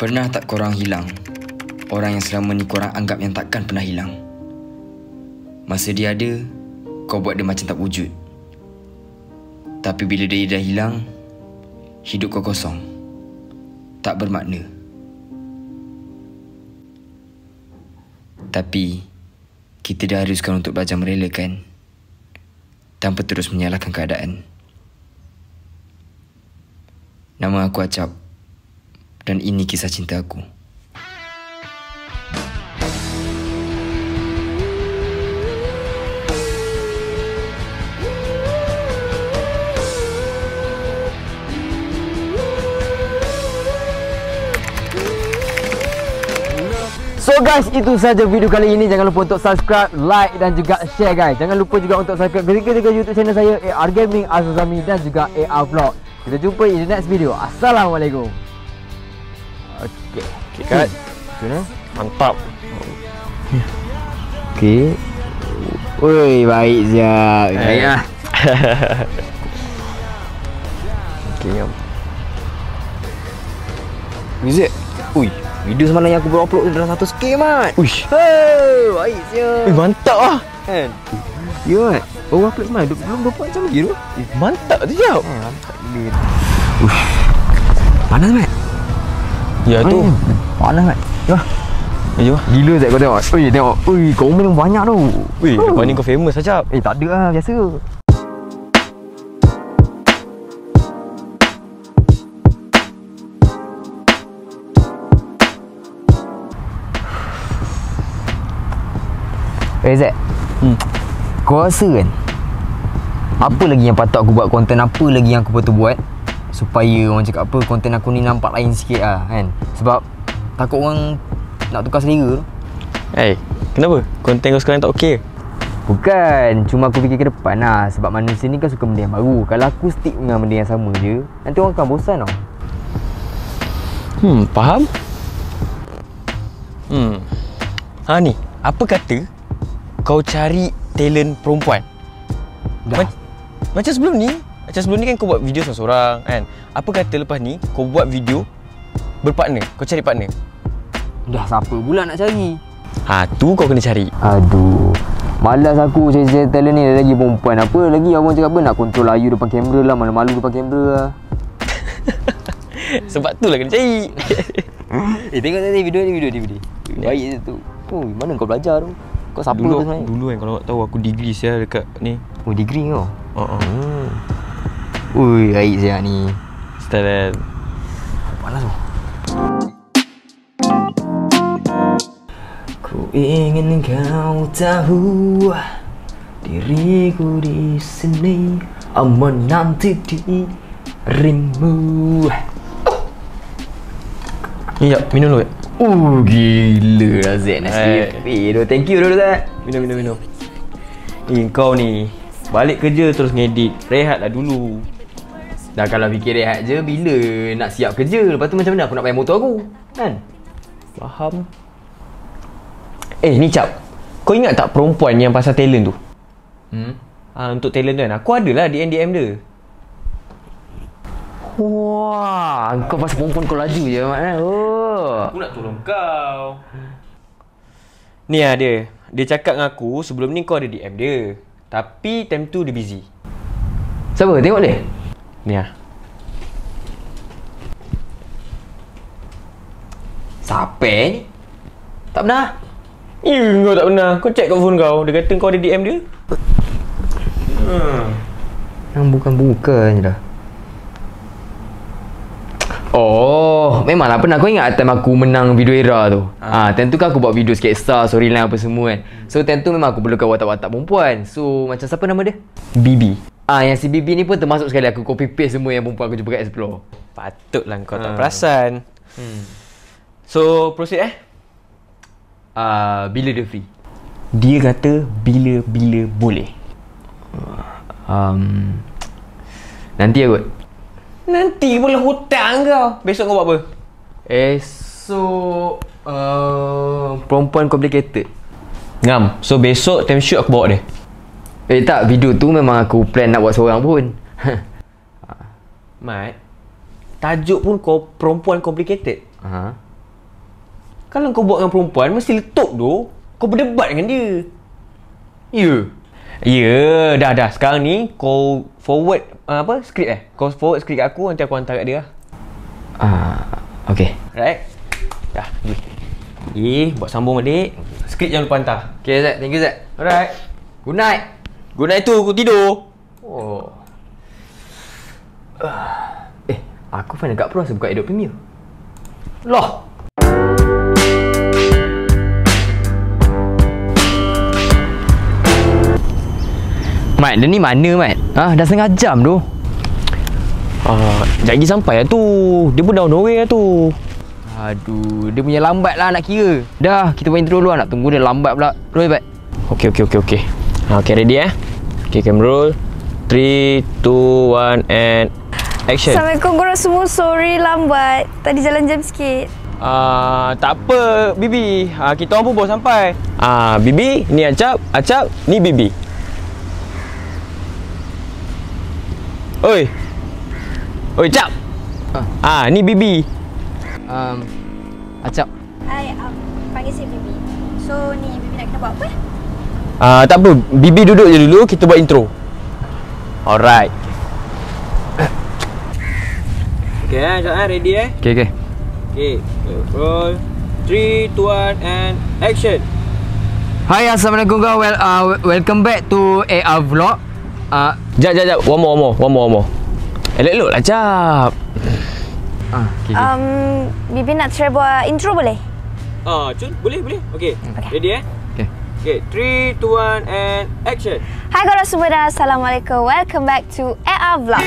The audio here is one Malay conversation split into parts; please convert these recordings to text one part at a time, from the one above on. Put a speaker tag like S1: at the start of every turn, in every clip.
S1: Pernah tak korang hilang orang yang selama ni korang anggap yang takkan pernah hilang? Masa dia ada, kau buat dia macam tak wujud. Tapi bila dia dah hilang, hidup kau kosong, tak bermakna. Tapi kita dah haruskan untuk belajar merelakan tanpa terus menyalahkan keadaan. Nama aku Acap, dan ini kisah cinta aku.
S2: So guys, itu saja video kali ini. Jangan lupa untuk subscribe, like dan juga share guys. Jangan lupa juga untuk subscribe ketika YouTube channel saya AR Gaming, Azami dan juga AR Vlog. Kita jumpa in the next video. Assalamualaikum. Okay cut. Mantap. Okay. Oi, baik siap. Baik lah. Okay. Music. Ui, video semalam yang aku upload dalam 100k mat. Uish. Hey, baik siap. Mantap lah. Kan? Ya mat. Baru upload semalam belum 24 jam lagi tu. Mantap tu jap. Mantap gila. Uish. Panas mat. Ya tu. Panas mat. Jom. Jom. Gila Zat kau tengok. Ui, tengok. Ui, komen yang banyak tu. Ui, lepas ni kau famous Acap. Tak ada lah, biasa. Zat, kau rasa kan apa lagi yang patut aku buat, konten apa lagi yang aku patut buat supaya orang cakap apa, konten aku ni nampak lain sikit lah kan. Sebab takut orang nak tukar selera tu.
S3: Kenapa? Konten kau sekarang tak okey?
S2: Bukan, cuma aku fikir ke depan lah. Sebab manusia ni kan suka benda yang baru. Kalau aku stick dengan benda yang sama je, nanti orang akan bosan tau.
S3: Faham? Ni, apa kata kau cari talent perempuan? Macam sebelum ni kan kau buat video seorang-seorang kan. Apa kata lepas ni kau buat video berpartner, kau cari partner?
S2: Dah siapa pula nak cari?
S3: Tu kau kena cari.
S2: Aduh, malas aku cari talent ni. Lagi perempuan apa lagi, abang cakap apa nak kontrol layu depan kamera lah, malu-malu depan kamera lah.
S3: Sebab tu lah kena cari.
S2: Tengok tadi video ni. Baik tu. Mana kau belajar tu? Kau siapa tu sebenarnya?
S3: Dulu kan kalau tahu aku degree saya dekat ni.
S2: Oh, degree kau? Ui, baik saya ni.
S3: Style
S2: panas tu. Ku ingin kau tahu diriku di sini menanti dirimu.
S3: Ya, minum dulu.
S2: Gila lah Zat, nasi. Thank you dulu Zat.
S3: Minum. Kau ni balik kerja terus ngedit. Rehatlah dulu.
S2: Dah kalau fikir rehat je, bila nak siap kerja? Lepas tu macam mana aku nak pakai motor aku? Kan?
S3: Faham. Ni Cap, kau ingat tak perempuan yang pasal talent tu? Untuk talent tu kan, aku adalah DM dia.
S2: Wah, kau pasal perempuan kau laju je Mat.
S3: Aku nak tolong kau. Ni lah dia. Dia cakap dengan aku sebelum ni kau ada DM dia. Tapi time tu dia busy.
S2: Siapa? Tengok dia.
S3: Ni lah.
S2: Siapa ni? Tak pernah.
S3: Kau tak pernah. Kau check kat phone kau. Dia kata kau ada DM dia.
S2: Yang bukan-bukan je dah. Oh, memanglah pernah. Kau ingat time aku menang video era tu? Time tu kan aku buat video sketsa, storyline apa semua kan. So time tu memang aku perlukan watak-watak perempuan. So macam siapa nama dia?
S3: Bibi.
S2: Yang si Bibi ni pun termasuk sekali aku copy paste semua yang perempuan aku jumpa kat Explore.
S3: Patutlah kau tak perasan. So proceed
S2: bila dia free?
S3: Dia kata bila-bila boleh.
S2: Nanti kot.
S3: Nanti pula hutang kau. Besok kau buat apa?
S2: Esok perempuan complicated.
S3: Ngam. So besok time shoot aku bawa dia.
S2: Tak, video tu memang aku plan nak buat seorang pun.
S3: Mat, tajuk pun kau perempuan complicated. Kalau kau buat dengan perempuan, mesti letup tu. Kau berdebat dengan dia. Ya. Ya, dah. Sekarang ni kau forward skrip Kau forward skrip kat aku, nanti aku hantar kat dia.
S1: Okay.
S3: Right? Dah, pergi. Buat sambung balik. Skrip jangan lupa hantar.
S1: Okay Zat, thank you Zat.
S3: Alright.
S1: Good night.
S3: Good night tu, aku tidur.
S1: Oh. Aku final kat Pro rasa buka Adobe Premiere.
S3: Loh.
S1: Mat, dia ni mana Mat? Dah setengah jam tu.
S3: Sekejap lagi sampai lah tu. Dia pun down the way lah tu.
S1: Aduh, dia punya lambat lah nak kira. Dah, kita buat intro dulu lah. Nak tunggu dia lambat pula. Roll Bat.
S3: Okay. Okay, ready Okay, camera roll. 3, 2, 1 and action.
S4: Assalamualaikum korang semua. Sorry lambat. Tadi jalan jam sikit.
S3: Tak apa, Bibi. Kita orang pun baru sampai. Bibi, ni Acap, ni Bibi. Oi, Cap. Ni Bibi.
S1: Acap.
S4: Hai, panggil saya Bibi. So ni Bibi nak kena buat apa?
S3: Tak apa, Bibi duduk je dulu, kita buat intro. Alright. Okay, sekejap ready
S1: Okay.
S3: Okay, roll. 3, 2, 1 and action.
S1: Hai, Assalamualaikum guys. Welcome back to AR Vlog.
S3: Jap. One more. Elok lah, Cap.
S1: Okay.
S4: Bibi nak try buat intro boleh?
S3: Cun, boleh. Okay, ready Okay, 3, 2, 1 and action.
S4: Hai korang semua dan Assalamualaikum. Welcome back to AR Vlog.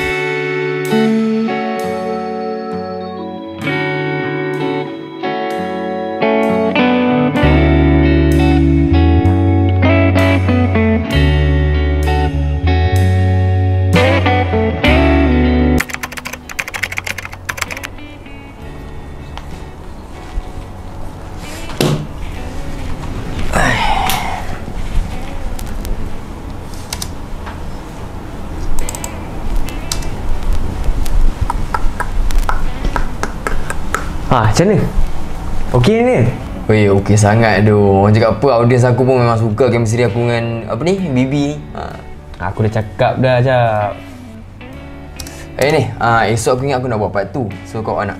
S3: Macam mana? Okey ni?
S1: Weh, okey sangat tu. Orang cakap apa, audiens aku pun memang suka chemistry aku dengan Bibi ni.
S3: Aku dah cakap dah, Cap.
S1: Esok aku ingat aku nak buat part 2. So kau nak?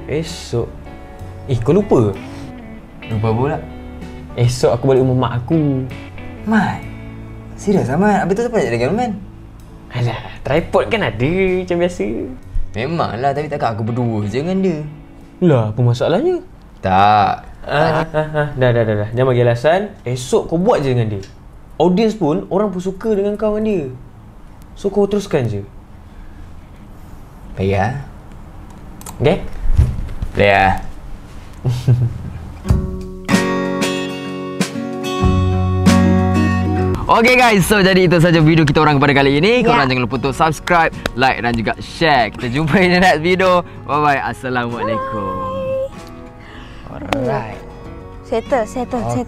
S3: Esok? Kau lupa?
S1: Lupa pula.
S3: Esok aku balik rumah mak aku.
S1: Mat, serius Mat? Habis tu siapa nak jadi cameraman?
S3: Alah, tripod kan ada macam biasa.
S1: Memanglah, tapi takkan aku berdua je dengan dia.
S3: Lah, apa masalahnya?
S1: Tak.
S3: Dah. Jangan bagi alasan. Esok kau buat je dengan dia. Audience pun, orang pun suka dengan kau dengan dia. So kau teruskan je.
S1: Baik lah.
S3: Okay?
S1: Boleh lah. Okay guys, so jadi itu saja video kita orang kepada kali ini. Korang jangan lupa untuk subscribe, like dan juga share. Kita jumpa di next video. Bye bye. Assalamualaikum. Alright.
S4: Settle.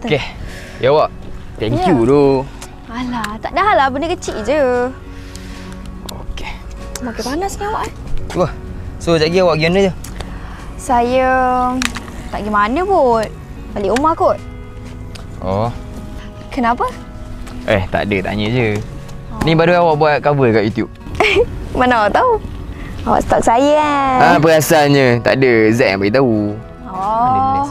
S1: Okay. Ya awak. Thank you tu.
S4: Alah, tak dah lah. Benda kecil je.
S1: Okay.
S4: Makin panas ni awak.
S1: Wah. So sekejap lagi awak pergi mana je?
S4: Saya tak pergi mana pun. Balik rumah kot.
S1: Oh.
S4: Kenapa?
S1: Tak ada, tanya je. Ni baru awak buat cover kat YouTube.
S4: Mana awak tahu? Awak stalk saya kan?
S1: Perasaannya. Tak ada, Zat yang beritahu.
S4: Oh.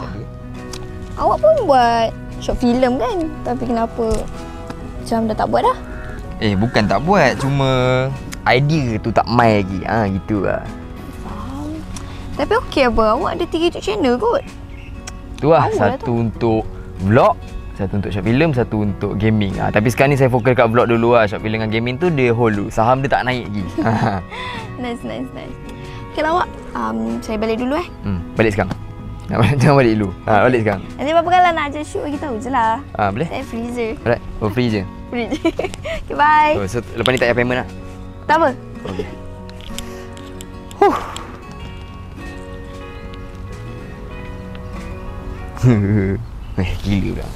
S4: Awak pun buat short film kan? Tapi kenapa macam dah tak buat dah?
S1: Bukan tak buat, cuma idea tu tak mai lagi. Gitu lah.
S4: Faham. Tapi okey apa? Awak ada 3 YouTube channel kot?
S1: Tu lah,
S4: Power
S1: satu
S4: tu.
S1: untuk vlog, satu untuk short film, satu untuk gaming. Tapi sekarang ni saya fokus kat vlog dulu lah. Short film dengan gaming tu dia hold dulu. Saham dia tak naik lagi.
S4: Nice. Okey lah awak. Saya balik dulu
S1: Balik sekarang. Jangan balik dulu. Balik sekarang.
S4: Nanti apa kalau nak ajak shoot bagi tahu je lah.
S1: Boleh?
S4: Saya freezer.
S1: Alright. Free je.
S4: Free je. Okay, bye.
S1: So lepas ni tak payah payment lah.
S4: Tak apa.
S1: Okay. Gila pula.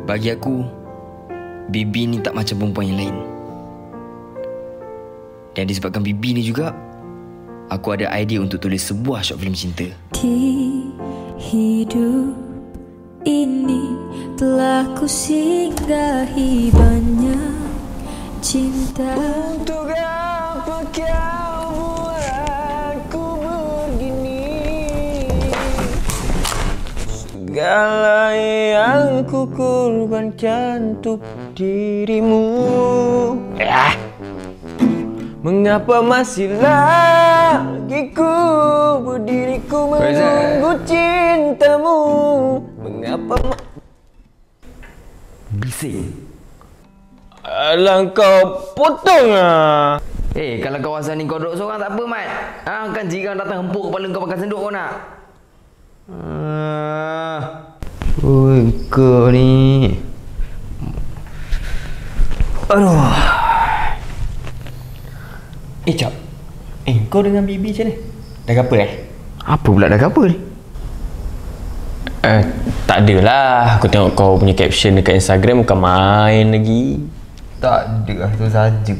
S1: Bagi aku, Bibi ni tak macam perempuan yang lain. Dan disebabkan Bibi ni juga, aku ada idea untuk tulis sebuah short film cinta.
S5: Di hidup ini telah ku singgahi banyak cinta.
S3: Untuk apa kau buatku begini? Segala yang ku korbankan untuk dirimu. Mengapa masih lagi ku berdiri ku menunggu cintamu? Mengapa
S2: Bising.
S3: alang kau potong ah?
S2: Kalau kawasan ni kau duduk seorang tak apa, Mat. Kan jiran datang hempuk kepala kau pakai senduk kau nak. Oi, kau ni. Aduh.
S3: Cak. Kau dengan Bibi macam mana? Dah apa
S2: Apa pula dah apa ni?
S3: Tak adalah. Aku tengok kau punya caption dekat Instagram bukan main lagi.
S2: Tak ada, tu saja.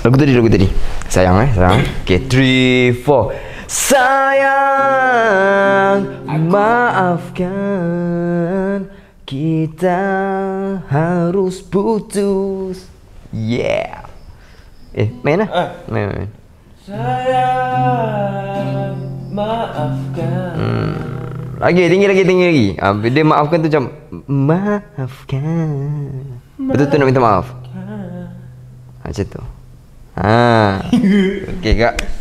S2: Lagu tadi. Sayang sayang. Okay, 3, 4. Sayang, maafkan, kita harus putus. Yeah. Main lah. Main.
S3: Sayang, maafkan.
S2: Lagi, tinggi lagi. Dia maafkan tu macam maafkan. Betul-betul nak minta maaf. Macam tu. Okey, Kak.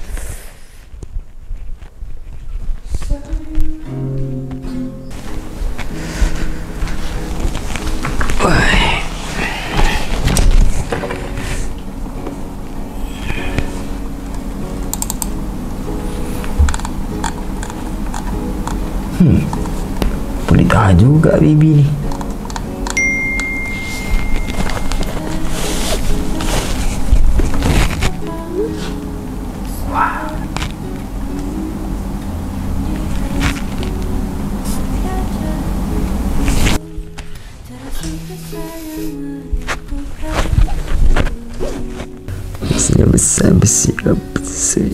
S2: Boleh tahan juga Bibi ni. Besar.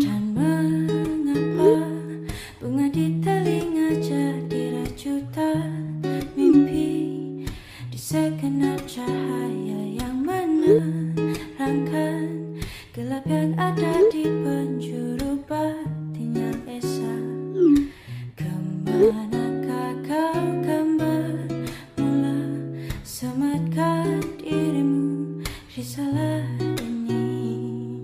S5: Dan mengapa bunga di telinga jadi rajutan mimpi di segenap cahaya yang menerangkan gelap yang ada di penjuru batin yang esa. Kemanakah kau kan bermula? Selamatkan dirimu, risalah ini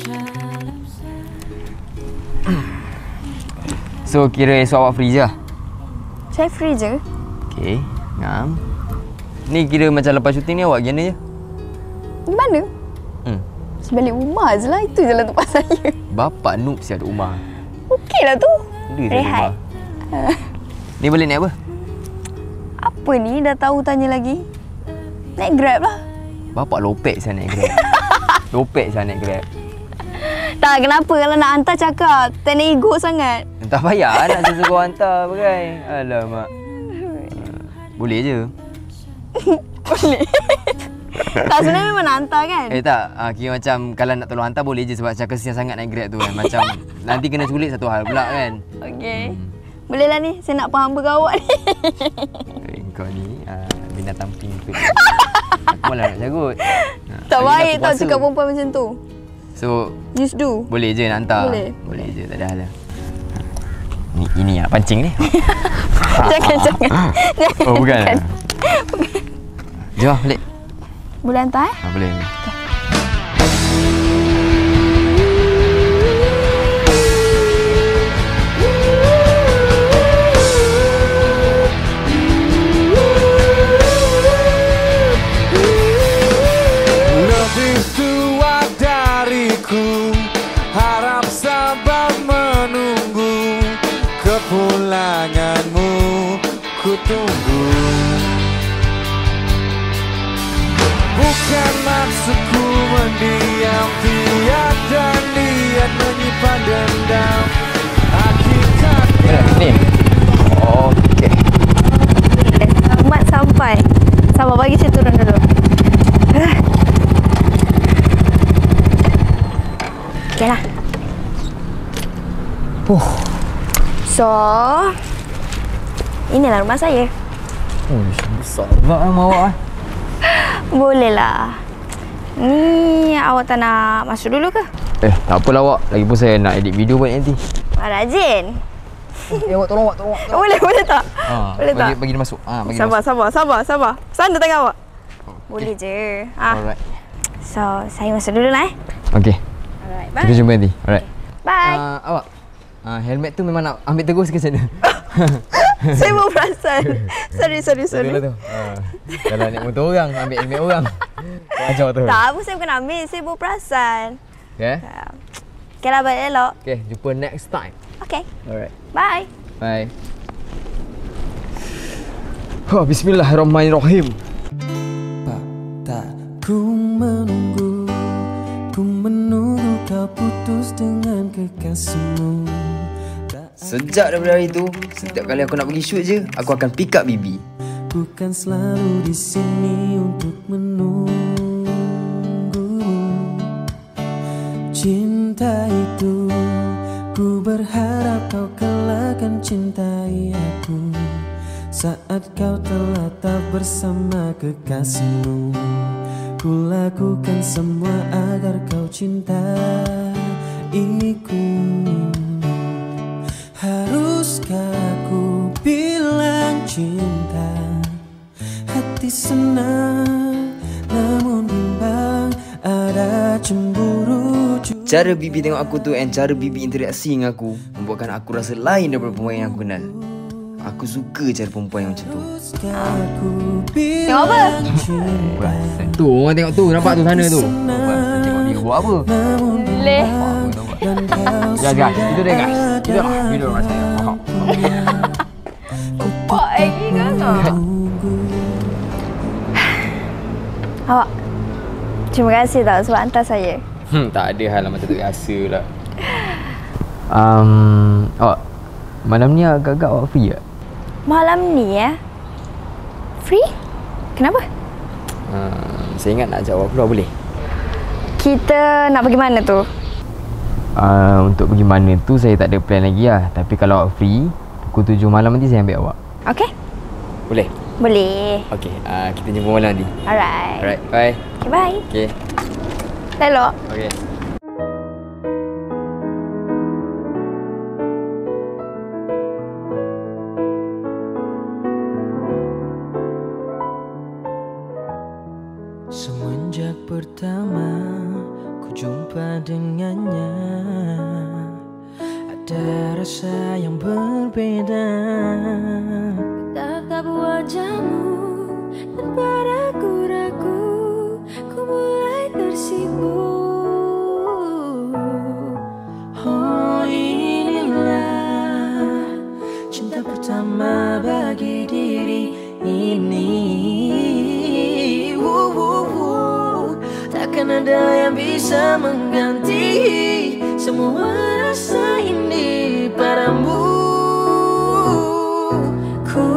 S5: dalam
S2: So kira esok awak free je?
S4: Saya free je.
S2: Okay, ngam. Ni kira macam lepas syuting ni awak gimana je?
S4: Di mana? Sebalik rumah je lah. Itu je lah tempat saya.
S2: Bapak noob siap ada rumah.
S4: Okey lah tu.
S2: Dia dah
S4: Rehat.
S2: rumah. Ni balik naik apa?
S4: Apa ni? Dah tahu tanya lagi. Naik Grab lah.
S2: Bapak lopek saya naik Grab. Lopek saya naik Grab.
S4: Tak, kenapa kalau nak hantar cakap? Tak nak ego sangat.
S2: Tak payah nak suruh hantar bagai. Alamak. Boleh je.
S4: Boleh. Tak, sebenarnya memang nak hantar kan?
S2: Tak. Kira macam kalau nak tolong hantar boleh je sebab macam kesian sangat naik Grab tu kan. Macam nanti kena culik satu hal pula kan.
S4: Okey. Boleh lah ni. Saya nak faham bergawak ni.
S2: Kau ni binatang pink tu. Aku malah nak cagut.
S4: Tak baik tau cakap perempuan macam tu.
S2: So,
S4: Just do.
S2: boleh je nak hantar.
S4: Boleh.
S2: Boleh je, tak ada hal lah. Ini lah pancing ni.
S4: Jangan.
S2: Oh, bukan lah. Jom balik.
S4: Boleh hantar
S2: Boleh.
S6: Lebih tua dariku, harap sabar menunggu kepulanganmu, ku tunggu. Bukan maksudku mendiam, tiada niat menyimpan dendam.
S2: Ni. Okey.
S4: Selamat sampai. Sabar, bagi saya turun dulu. Okey lah. So, inilah rumah saya.
S2: Besar juga rumah awak ah.
S4: Boleh lah. Ni awak tak nak masuk dulu ke?
S2: Tak apalah awak. Lagipun saya nak edit video buat nanti.
S4: Rajin.
S2: Awak tolong awak.
S4: Boleh tak? Boleh tak?
S2: Bagi dia masuk. Bagi dia
S4: Sabar. Sana tangan awak. Boleh je.
S2: Alright.
S4: So, saya masuk dulu lah
S2: Okey.
S4: Alright, bye.
S2: Kita jumpa nanti. Alright.
S4: Bye.
S2: Awak. Helmet tu memang nak ambil terus ke sana?
S4: Saya baru perasan. Sorry.
S2: Betul tu. Kalau naik motor orang, ambil helmet orang. Macam tu.
S4: Tak apa, saya bukan ambil. Saya baru perasan.
S2: Okay.
S4: Okay lah, balik elok.
S2: Okay, jumpa next time.
S4: Okay.
S2: Alright.
S4: Bye.
S2: Bye. Bismillahirrahmanirrahim.
S6: Tak ku menunggu kau putus dengan kekasihmu.
S1: Sejak daripada hari itu, setiap kali aku nak pergi shoot je, aku akan pick up Bibi.
S6: Bukan selalu di sini untuk menunggu. Cinta itu, ku berharap kau kelak akan cintai aku. Saat kau telah tak bersama kekasihmu, ku lakukan semua agar kau cintaiku. Haruskah aku bilang cinta? Hati senang, namun bimbang, ada cemburu juga.
S1: Cara Bibi tengok aku tu and cara Bibi interaksi dengan aku membuatkan aku rasa lain daripada perempuan yang aku kenal. Aku suka cara perempuan yang macam tu.
S4: Tengok apa?
S2: Tu, orang tengok tu. Nampak tu sana tu. Tengok dia buat apa.
S4: Boleh.
S2: Guys. Itu dia guys. Itu lah video orang saya.
S4: Pak lagi kan? Awak, terima kasih tau sebab hantar saya.
S2: Tak ada hal macam tu biasa lah. Awak, malam ni agak-agak awak free tak?
S4: Malam ni Free? Kenapa?
S2: Saya ingat nak ajak awak keluar, boleh?
S4: Kita nak pergi mana tu?
S2: Untuk pergi mana tu saya tak ada plan lagi lah. Tapi kalau awak free, pukul 7 malam nanti saya ambil awak.
S4: Okay.
S2: Boleh?
S4: Boleh.
S2: Okay, kita jumpa malam nanti.
S4: Alright.
S2: Bye.
S4: Okay, bye.
S2: Okay.
S4: Elok.
S2: Okay.
S6: Semenjak pertama ku jumpa dengannya, ada rasa yang berbeda.
S5: Tatap wajahmu tanpa ragu-ragu, ku mulai tersipu.
S6: Oh, inilah cinta pertama bagi diri ini. Takkan ada yang bisa mengganti semua rasa ini padamu. Ku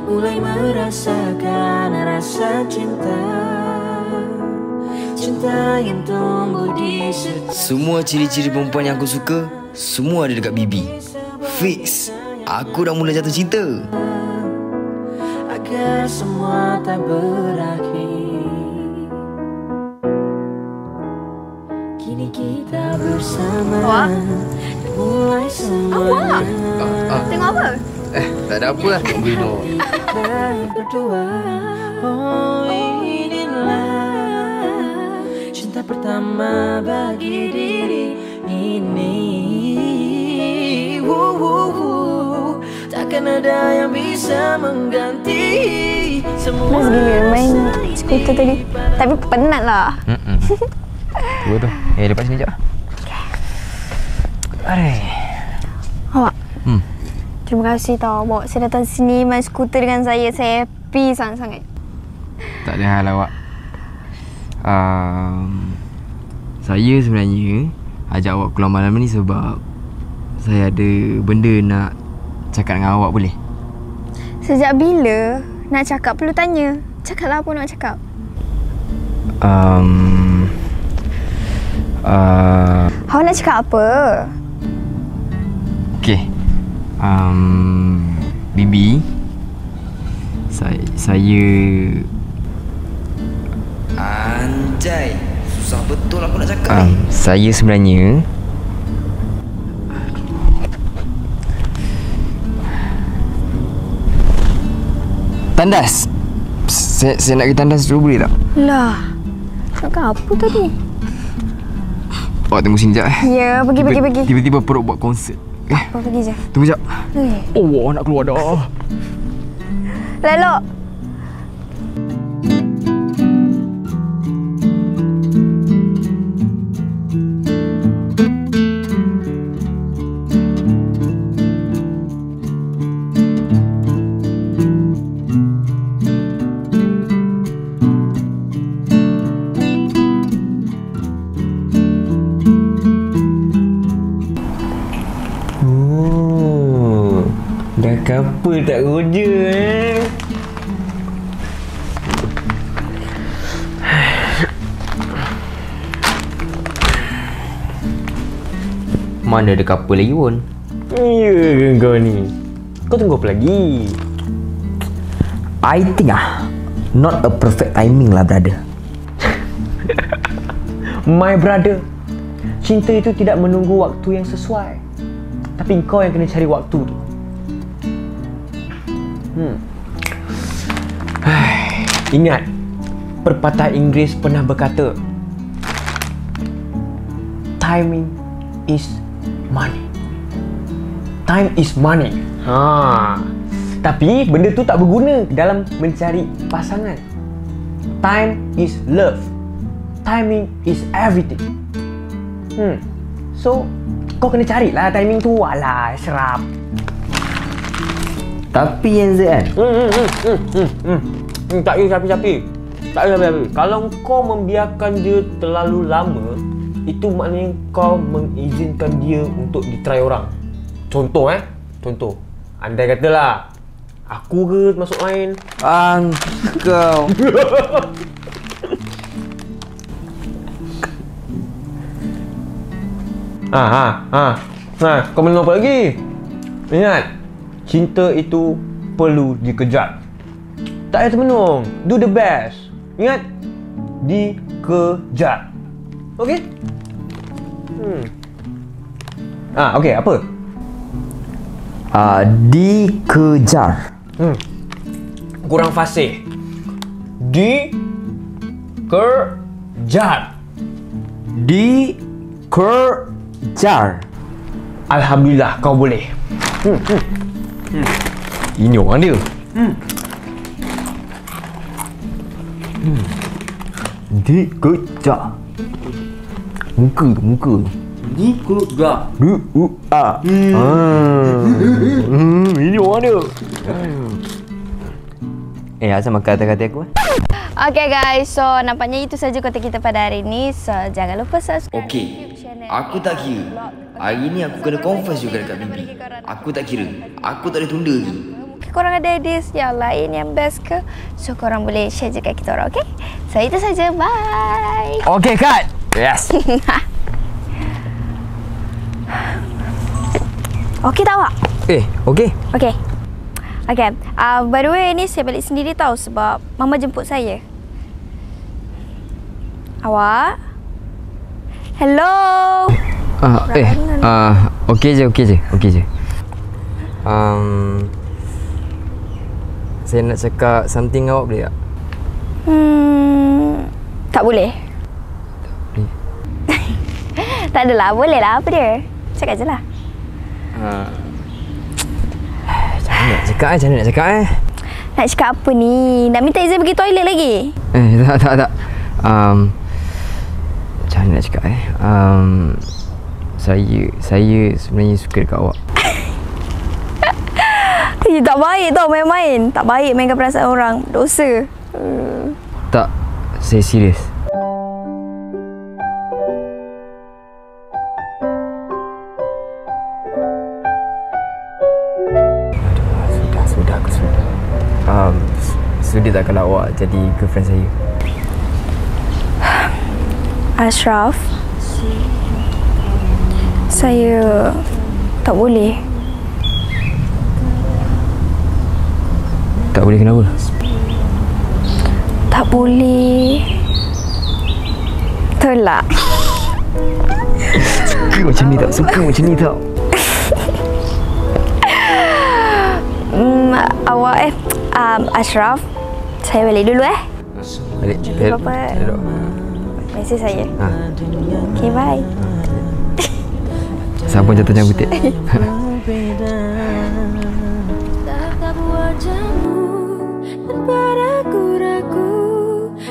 S6: mulai merasakan rasa cinta, cinta yang tumbuh di setiap.
S1: Semua ciri-ciri perempuan yang aku suka, semua ada dekat Bibi. Fix, aku dah mula jatuh cinta.
S6: Agar semua tak berakhir, kini kita bersama.
S4: Awak?
S6: Mulai semuanya.
S4: Tengok apa?
S2: Tak ada apa lah.
S6: Kita berdua. Oh, inilah cinta pertama bagi diri ini. Takkan ada yang bisa mengganti semua.
S4: Mas gila main skuter tadi. Tapi penat lah.
S2: Dua tu. Lepas sini sekejap. Aduh.
S4: Awak, terima kasih tau bawa saya datang sini main skuter dengan saya. Saya happy sangat-sangat.
S2: Tak ada hal awak. Saya sebenarnya ajak awak keluar malam ni sebab
S1: Saya ada benda nak cakap dengan awak, boleh?
S4: Sejak bila nak cakap perlu tanya? Cakaplah apa nak cakap. Awak nak cakap apa?
S1: Okey. Bibi, saya anjay, susah betul aku nak cakap ni. Saya sebenarnya tandas. Saya nak pergi tandas dulu, boleh tak?
S4: Lah, cakap apa tadi?
S1: Awak tunggu sini sekejap.
S4: Ya, pergi.
S1: Tiba-tiba perut buat konsert.
S4: Apa, pergi je.
S1: Tunggu sekejap.
S4: Oh,
S1: nak keluar dah.
S4: Lelok.
S3: Dah couple tak kerja
S1: Mana ada couple lagi pun.
S3: Ya ke kau ni? Kau tunggu apa lagi?
S2: I think not a perfect timing lah, brother.
S3: My brother, cinta itu tidak menunggu waktu yang sesuai, tapi kau yang kena cari waktu tu. Ingat, pepatah Inggeris pernah berkata, timing is money. Time is money. Tapi benda tu tak berguna dalam mencari pasangan. Time is love. Timing is everything. So, kau kena carilah timing tu. Alah, serap.
S2: Tapi yang Z kan,
S3: Tak payah capi-capi. Kalau kau membiarkan dia terlalu lama, itu maknanya kau mengizinkan dia untuk ditry orang. Contoh andai katalah aku ke masuk main.
S2: kau.
S3: Kau menang apa lagi? Ingat, cinta itu perlu dikejar. Tak payah termenung. Do the best. Ingat, dikejar. Okey? Okey, apa?
S2: Dikejar.
S3: Kurang fasih. Dikejar.
S2: Dikejar.
S3: Alhamdulillah, kau boleh.
S1: Ini orang dia.
S2: Dikejar. Muka tu. Dikejar.
S1: Ini orang dia. Asal makan kata-kata aku.
S4: Okay guys, so nampaknya itu saja konten kita pada hari ini. So jangan lupa subscribe
S1: Okey, aku tak kira. Hari ni aku kena confess juga dekat Bibi. Aku tak kira. Aku tak boleh tunda lagi.
S4: Mungkin korang ada ideas yang lain yang best ke? So korang boleh share je kat kita orang, okay? So itu saja, bye.
S1: Okey, cut. Yes.
S4: Okey tak awak?
S1: Okey.
S4: Okay. By the way, ni saya balik sendiri tau sebab Mama jemput saya. Awak? Hello?
S1: Okey je. Saya nak cakap something awak boleh tak?
S4: Tak boleh. Tak adalah, boleh lah, apa dia? Cakap je lah.
S1: Macam mana nak cakap
S4: Nak cakap apa ni? Nak minta izin pergi toilet lagi?
S1: Tak. Macam mana nak cakap Saya sebenarnya suka dekat awak.
S4: Tak baik tau main-main. Tak baik mainkan perasaan orang. Dosa.
S1: Tak, saya serius.
S2: sudi tak kalau awak jadi girlfriend saya?
S4: Ashraf, saya tak boleh.
S2: Tak boleh kenapa?
S4: Tak boleh tolak.
S2: Suka macam ni tak? Suka macam ni tak?
S4: Awak Ashraf, saya balik dulu
S2: Balik.
S4: Bapak mesej saya. Okay, bye.
S2: Sabun jatuh jangan butik.
S5: Tatap wajahmu dan ragu-ragu,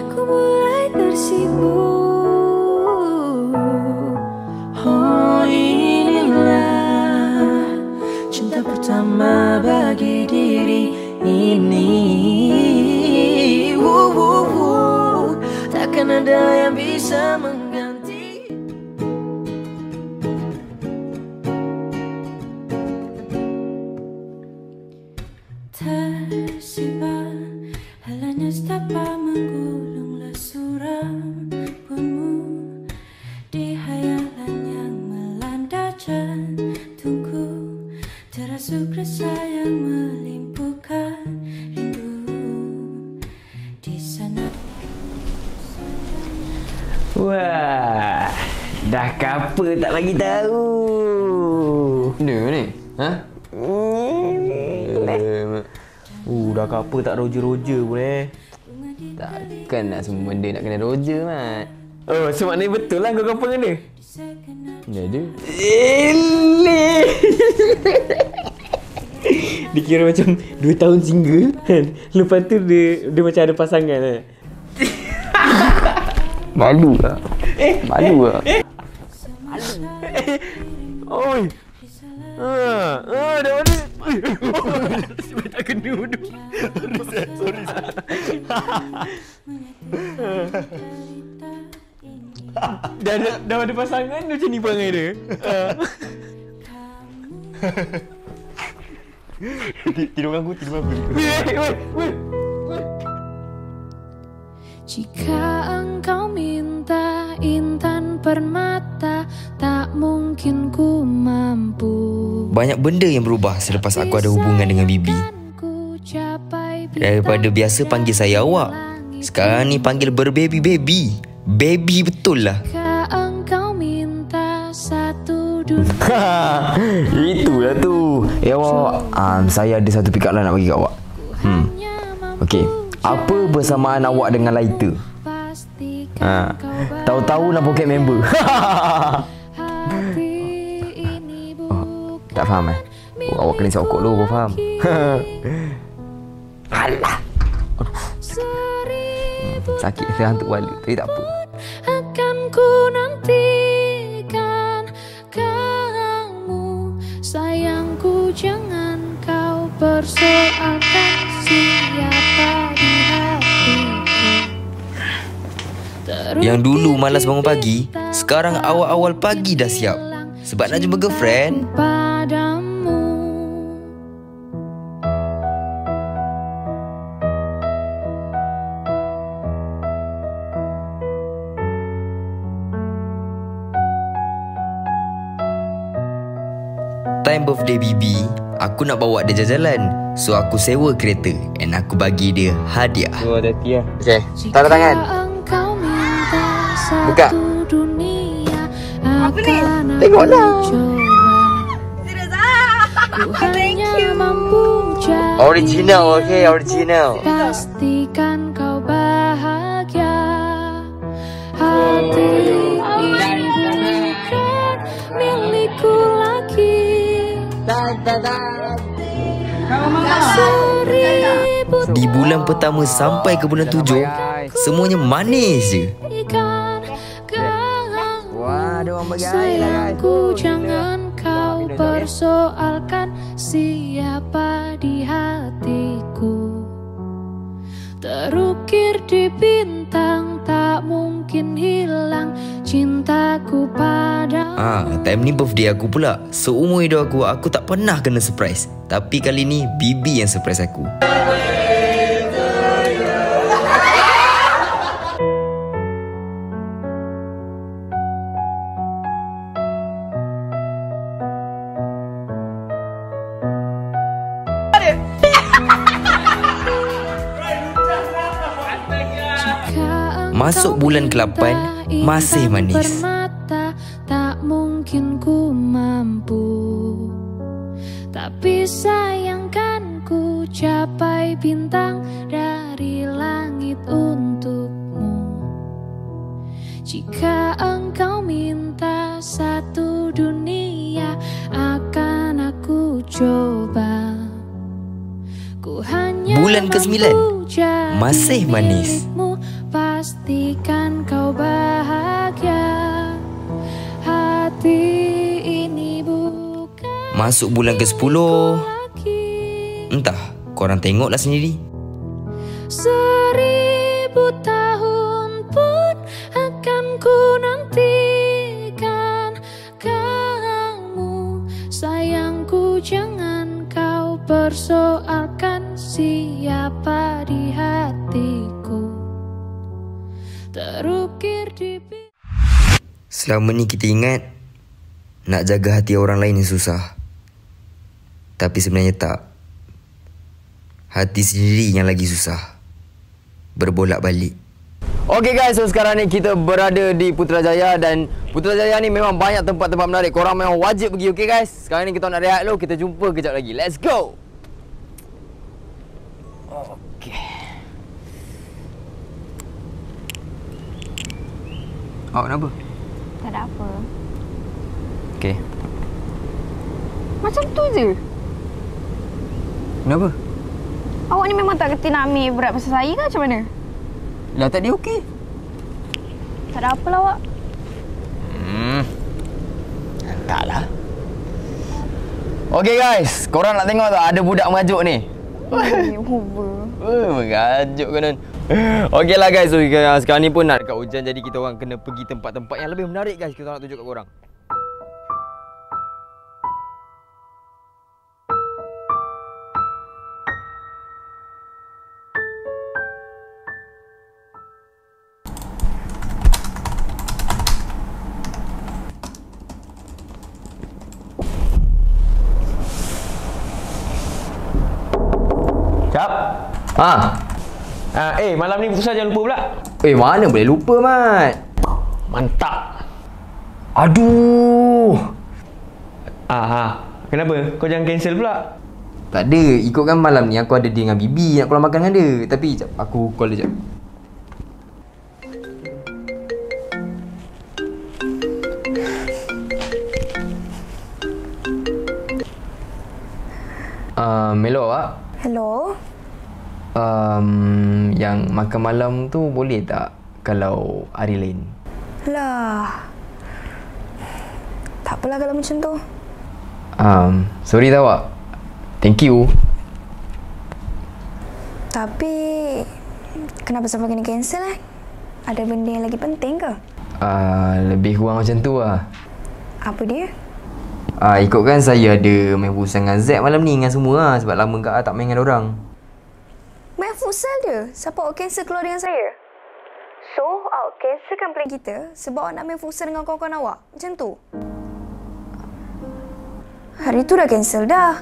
S5: ku mulai tersipu.
S6: Oh, inilah cinta pertama bagi diri ini. Takkan ada yang bisa mengganti.
S5: Tersimpan halanya setapak menggulunglah surampunmu di hayalan yang melanda jantungku, terasuk rasa yang melimpuhkan rindu di sana.
S3: Wah, dah kapa tak bagi tahu.
S2: Benda ni? Ha?
S3: Dah kapa tak roja-roja pun
S2: Takkan nak semua benda nak kena roja, Mat.
S3: Oh, so maknanya betul lah kau kapa dengan dia?
S2: Dia ada.
S3: Dia kira macam 2 tahun single kan. Lepas tu dia macam ada pasangan kan.
S2: Malu lah. Malu lah.
S3: Oi. Dah mana? Sebab tak kena dulu. Sorry. Dah ada pasangan macam ni perangai dia. Tidur aku.
S5: Jika engkau minta intan permata, tak mungkin ku mampu.
S1: Banyak benda yang berubah selepas aku ada hubungan dengan Bibi. Daripada biasa panggil saya awak, sekarang ni panggil berbaby-baby. Baby betul lah.
S5: Jika engkau minta satu dunia,
S2: Itulah tu. Awak, saya ada satu pick up line nak bagi kat awak. Okey. Apa bersamaan awak dengan lighter? Tahu-tahu nak poket member. Tak faham awak kena isap okok dulu, kau faham? Alah. Sakit saya hantu bala, tapi tak apa.
S5: akan ku nantikan kamu, sayangku, jangan kau persoalkan siapa di hatiku.
S1: Yang dulu malas bangun pagi, sekarang awal-awal pagi dah siap sebab nak jumpa girlfriend.
S5: Padamu.
S1: Time birthday Bibi, aku nak bawa dia jalan. So aku sewa kereta and aku bagi dia hadiah.
S3: Oh, hati lah.
S2: Okey, tanda tangan. Buka.
S5: Apa ni?
S2: Tengoklah.
S5: Thank you.
S1: Original, okay, original.
S5: Pastikan kau bahagia. Hati ini bukan milikku lagi.
S1: Di bulan pertama sampai ke bulan 7, semuanya manis je.
S2: Wah, ada orang bagi air lah, guys.
S5: Sayangku, jangan kau persoalkan siapa di hatiku. Terukir di bintang, tak mungkin hilang cintaku padamu.
S1: Time ni birthday aku pula. Seumur hidup aku tak pernah kena surprise. Tapi kali ni Bibi yang surprise aku. Masuk bulan ke-8, masih manis.
S5: Permata, tak mungkin ku mampu. Tapi sayangkan ku capai bintang dari langit untukmu. Jika engkau minta satu dunia, akan aku coba. Ku hanya
S1: Bulan ke-9, masih manis.
S5: Pastikan kau bahagia. Hati ini bukan
S1: Masuk bulan ke-10, entah, korang tengoklah sendiri.
S5: 1000 tahun pun akan ku nantikan kamu. Sayangku, jangan kau persoalkan siapa di hatiku. Terukir di
S1: Selama ni kita ingat nak jaga hati orang lain yang susah. Tapi sebenarnya tak. Hati sendiri yang lagi susah. Berbolak-balik.
S2: Okay guys, so sekarang ni kita berada di Putrajaya. Dan Putrajaya ni memang banyak tempat-tempat menarik. Korang memang wajib pergi, okay guys? Sekarang ni kita nak rehat dulu. Kita jumpa kejap lagi. Let's go! Okay. Oh, kenapa?
S4: Tak ada apa.
S2: Okay.
S4: Macam tu je.
S2: Kenapa?
S4: Awak ni memang tak kerti nak ambil berat pasal saya ke macam mana?
S2: Lah tadi okey.
S4: Tak ada apalah awak.
S2: Taklah. Okay guys, korang nak tengok tak ada budak merajuk ni? Merajuk kan. Okay lah guys, so sekarang ni pun nak dekat hujan. Jadi kita orang kena pergi tempat-tempat yang lebih menarik guys. Kita nak tunjuk kat korang.
S3: Cap. Malam ni pusat jangan lupa pula.
S2: Mana boleh lupa, Mat?
S3: Mantap.
S2: Aduh.
S3: Kenapa? Kau jangan cancel pula.
S2: Tak ada, ikutkan malam ni aku ada dia dengan Bibi nak keluar makan dengan dia. Tapi jap, aku call dia jap. Hello awak.
S4: Hello?
S2: Yang makan malam tu boleh tak kalau hari lain?
S4: Lah. Tak apalah kalau macam tu.
S2: Sorry tau awak. Thank you.
S4: Tapi kenapa sampai kena cancel eh? Ada benda yang lagi penting ke?
S2: Lebih kurang macam tu lah.
S4: Apa dia?
S2: Ikutkan saya ada main futsal dengan Z malam ni dengan semua lah. Sebab lama tak main dengan orang.
S4: Main futsal dia? Siapa awak cancel keluar dengan saya? So, awak cancelkan plan kita sebab awak nak main futsal dengan kawan-kawan awak? Macam tu? Hari tu dah cancel dah.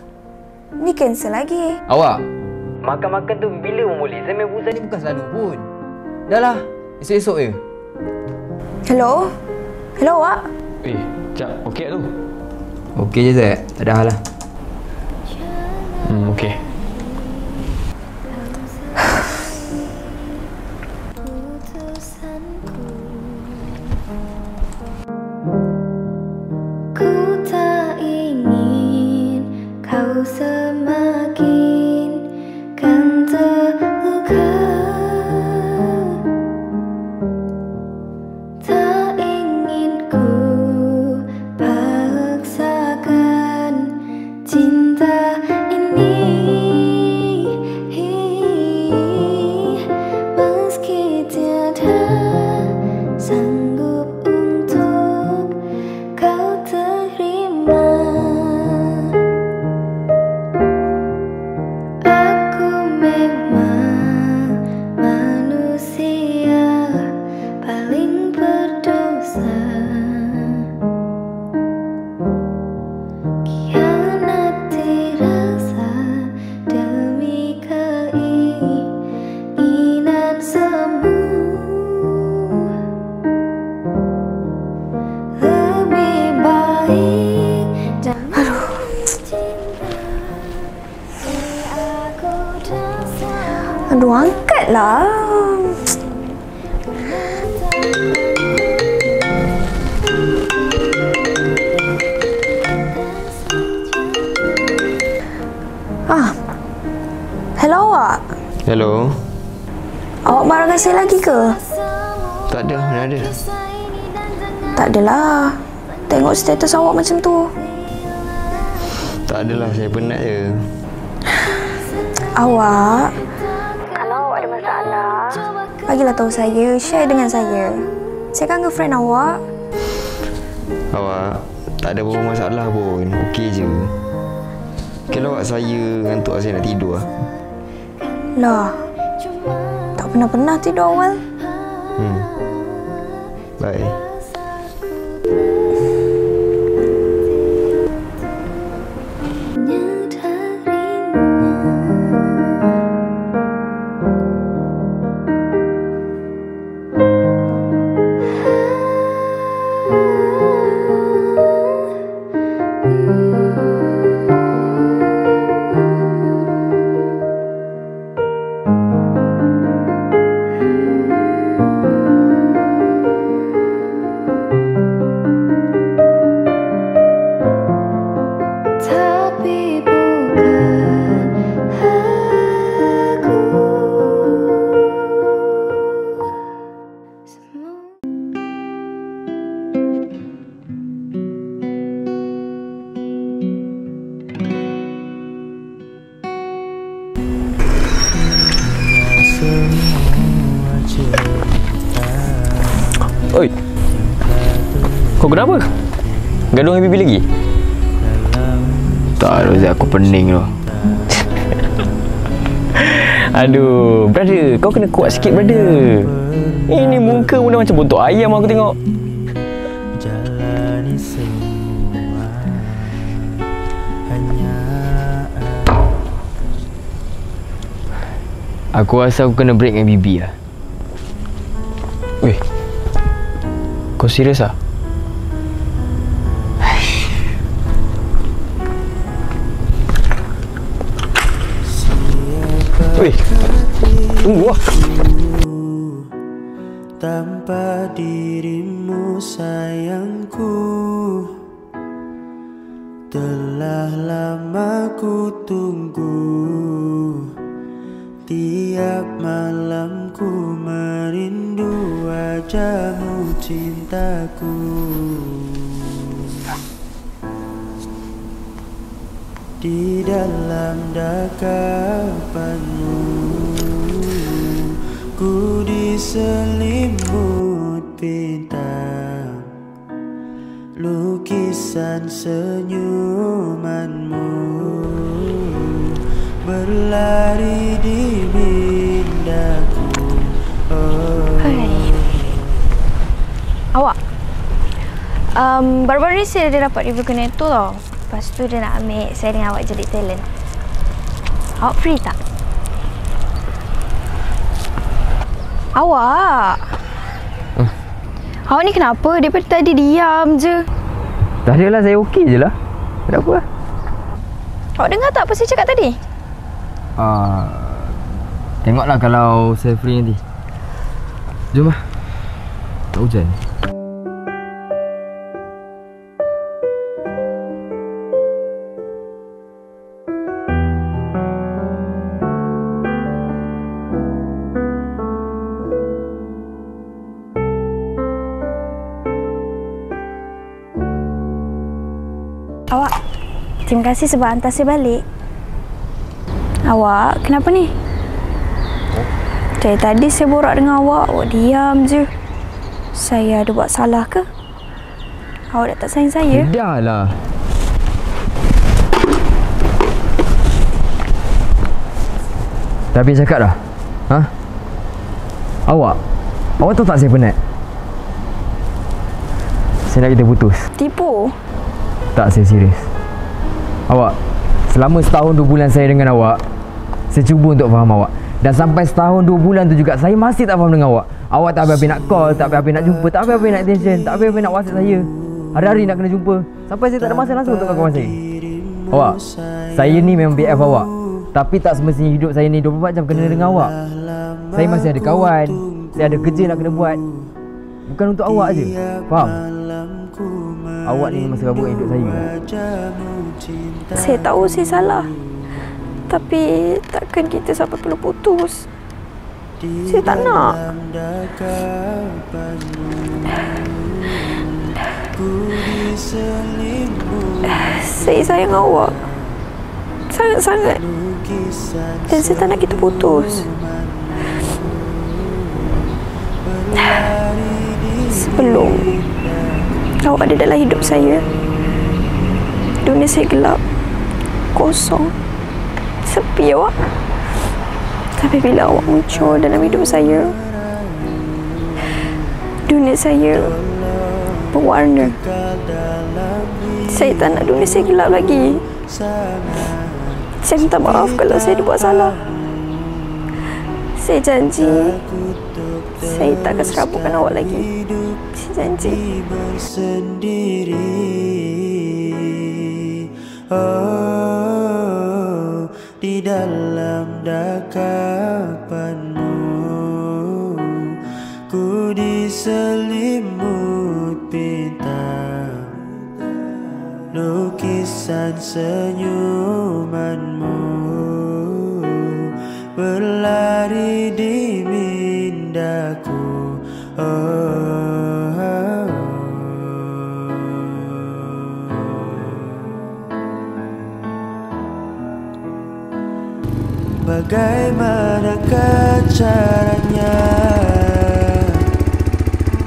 S4: Ni cancel lagi.
S2: Awak, makan-makan tu bila pun boleh. Saya main futsal ni bukan selalu pun. Dah lah, esok-esok je.
S4: Hello? Hello awak?
S3: Cap, okey tu?
S2: Okey je Zek, tak ada hal lah.
S3: Okey.
S5: Ku tak ingin kau semakin kan terluka. Tak ingin ku paksakan cinta ini. Meski tiada sanggup untuk kau terima.
S4: Aduh, angkatlah. Hello awak.
S2: Hello.
S4: Awak marah dengan saya lagi ke?
S2: Tak ada, mana ada.
S4: Tak adalah. Tengok status awak macam tu.
S2: Tak adalah, saya penat je.
S4: Awak, kalau awak ada masalah, bagilah tahu saya, share dengan saya. Saya kan girlfriend awak.
S2: Awak, tak ada apa-apa masalah pun. Okey je. Kalau awak saya ngantuk, saya nak tidur lah.
S4: Lah, tak pernah tidur awal.
S2: Bye.
S3: Oi, kau kenapa? Gaduh dengan bibi lagi?
S2: Tak, Rozak, aku pening tu.
S3: Aduh, brother, kau kena kuat sikit, brother. Ini muka pun dah macam bontot ayam aku tengok.
S2: Aku rasa aku kena break dengan bibi lah.
S3: Weh, kau serius ah? Weh, tunggu lah.
S6: Tanpa dirimu sayangku, telah lama ku tunggu. Tiap malam ku merindu wajahmu cintaku. Di dalam dakapanmu ku diselimut bintang, lukisan senyumanmu berlari di mindaku.
S4: Hai. Awak, baru-baru ni saya ada dapat review kena itu tau. Lepas tu dia nak ambil saya dengan awak jadi talent. Awak free tak? Awak! Awak ni kenapa? Daripada tadi diam je.
S2: Tak adalah, saya okey je lah. Tak apa lah.
S4: Awak dengar tak apa saya cakap tadi?
S2: Tengoklah kalau saya free nanti. Jom lah. Tak hujan.
S4: Awak, terima kasih sebab hantar saya balik. Awak, kenapa ni? Dari tadi saya borak dengan awak diam je. Saya ada buat salah ke? Awak dah tak sayang saya?
S2: Dah lah. Dah habis cakap dah? Ha? Awak tahu tak saya penat? Saya nak kita putus.
S4: Tipu?
S2: Tak, saya serius. Awak, selama setahun 2 bulan saya dengan awak, saya cuba untuk faham awak. Dan sampai setahun 2 bulan tu juga saya masih tak faham dengan awak. Awak tak habis-habis nak call, tak habis-habis nak jumpa, tak habis-habis nak attention, tak habis-habis nak WhatsApp saya. Hari-hari nak kena jumpa. Sampai saya tak ada masa langsung untuk kawan saya. Awak, saya ni memang BF awak. Tapi tak semestinya hidup saya ni 24 jam kena dengan awak. Saya masih ada kawan, saya ada kerja nak kena buat. Bukan untuk awak je. Faham? Awak ni memang serabut hidup saya.
S4: Saya tahu saya salah. Tapi takkan kita sampai perlu putus. Saya tak nak. Saya sayang awak. Sangat-sangat. Dan saya tak nak kita putus. Sebelum awak ada dalam hidup saya, dunia saya gelap, kosong, sepi awak. Tapi bila awak muncul dalam hidup saya, dunia saya berwarna. Saya tak nak dunia saya gelap lagi. Saya minta maaf kalau saya dibuat salah. Saya janji saya tak akan serabutkan awak lagi. Saya janji.
S6: Oh, di dalam dakapanmu ku diselimut bintang, lukisan senyumanmu berlari di mindaku. Bagaimanakah caranya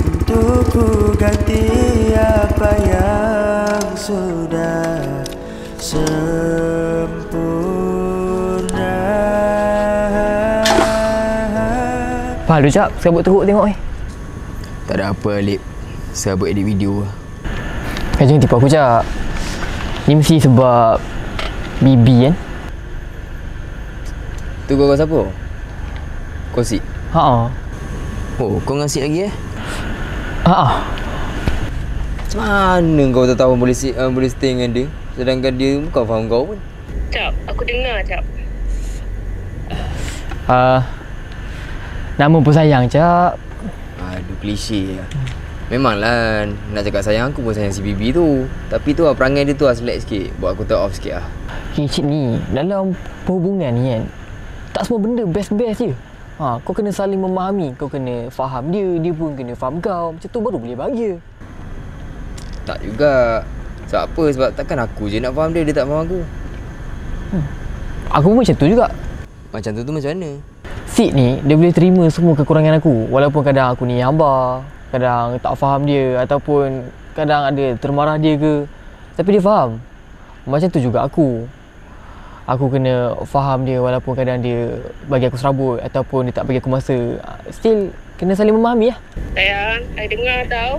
S6: untuk ku ganti apa yang sudah sempurna?
S3: Faham tu Cap, serabut teruk tengok ni.
S2: Tak ada apa Alip, serabut edit video.
S3: Jangan tipu aku Cap. Ni mesti sebab Bibi kan?
S2: Tu kau siapa? Kau Sik?
S3: Haa.
S2: Oh, kau dengan Sik lagi
S3: Haa.
S2: Macam mana kau tak tahu boleh stay dengan dia, sedangkan dia bukan faham kau pun?
S7: Cap, aku dengar Cap.
S3: Nama pun sayang Cap.
S2: Aduh, klise lah. Memanglah nak cakap sayang, aku pun sayang si Bibi tu. Tapi tu lah perangai dia tu lah select sikit, buat aku turn off sikit lah.
S3: Cik ni, dalam perhubungan ni kan, tak semua benda best-best je. Kau kena saling memahami, kau kena faham dia, dia pun kena faham kau. Macam tu baru boleh bahagia.
S2: Tak juga. Sebab apa? Sebab takkan aku je nak faham dia, dia tak faham aku.
S3: Aku pun macam tu juga.
S2: Macam tu macam mana?
S3: Sid ni, dia boleh terima semua kekurangan aku. Walaupun kadang aku ni hamba, kadang tak faham dia, ataupun kadang ada termarah dia ke. Tapi dia faham. Macam tu juga aku. Aku kena faham dia walaupun kadang dia bagi aku serabut ataupun dia tak bagi aku masa. Still, kena saling memahami lah.
S7: Sayang, I dengar tau.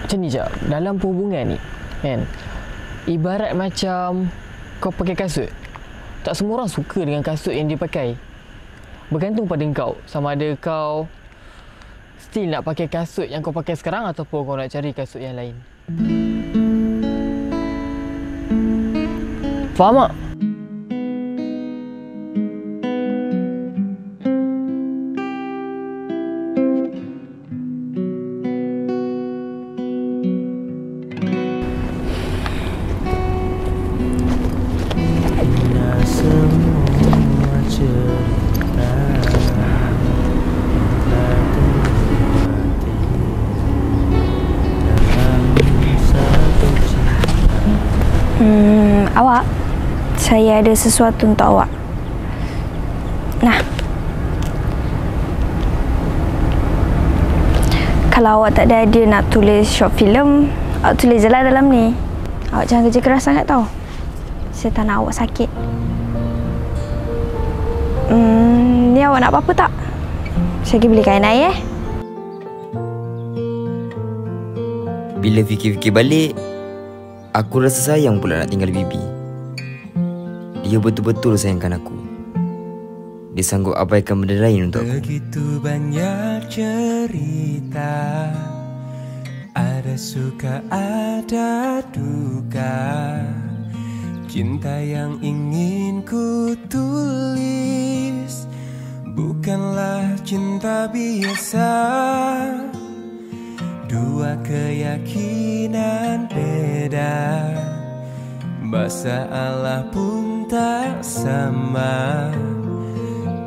S3: Macam ni Jap, dalam perhubungan ni kan, ibarat macam kau pakai kasut. Tak semua orang suka dengan kasut yang dia pakai. Bergantung pada kau, sama ada kau still nak pakai kasut yang kau pakai sekarang ataupun kau nak cari kasut yang lain. Faham tak?
S4: Awak, saya ada sesuatu untuk awak. Nah, kalau awak tak ada idea nak tulis short film, awak tulis je lah dalam ni. Awak jangan kerja keras sangat tau. Saya tak nak awak sakit. Ni awak nak apa-apa tak? Saya pergi beli kain air
S1: Bila fikir-fikir balik, aku rasa sayang pula nak tinggal Bibi. Dia betul-betul sayangkan aku. Dia sanggup abaikan benda lain untuk aku.
S6: Begitu banyak cerita, ada
S8: Ada suka, ada duka, cinta yang ingin ku tulis bukanlah cinta biasa. Dua keyakinan beda, masalah pun tak sama.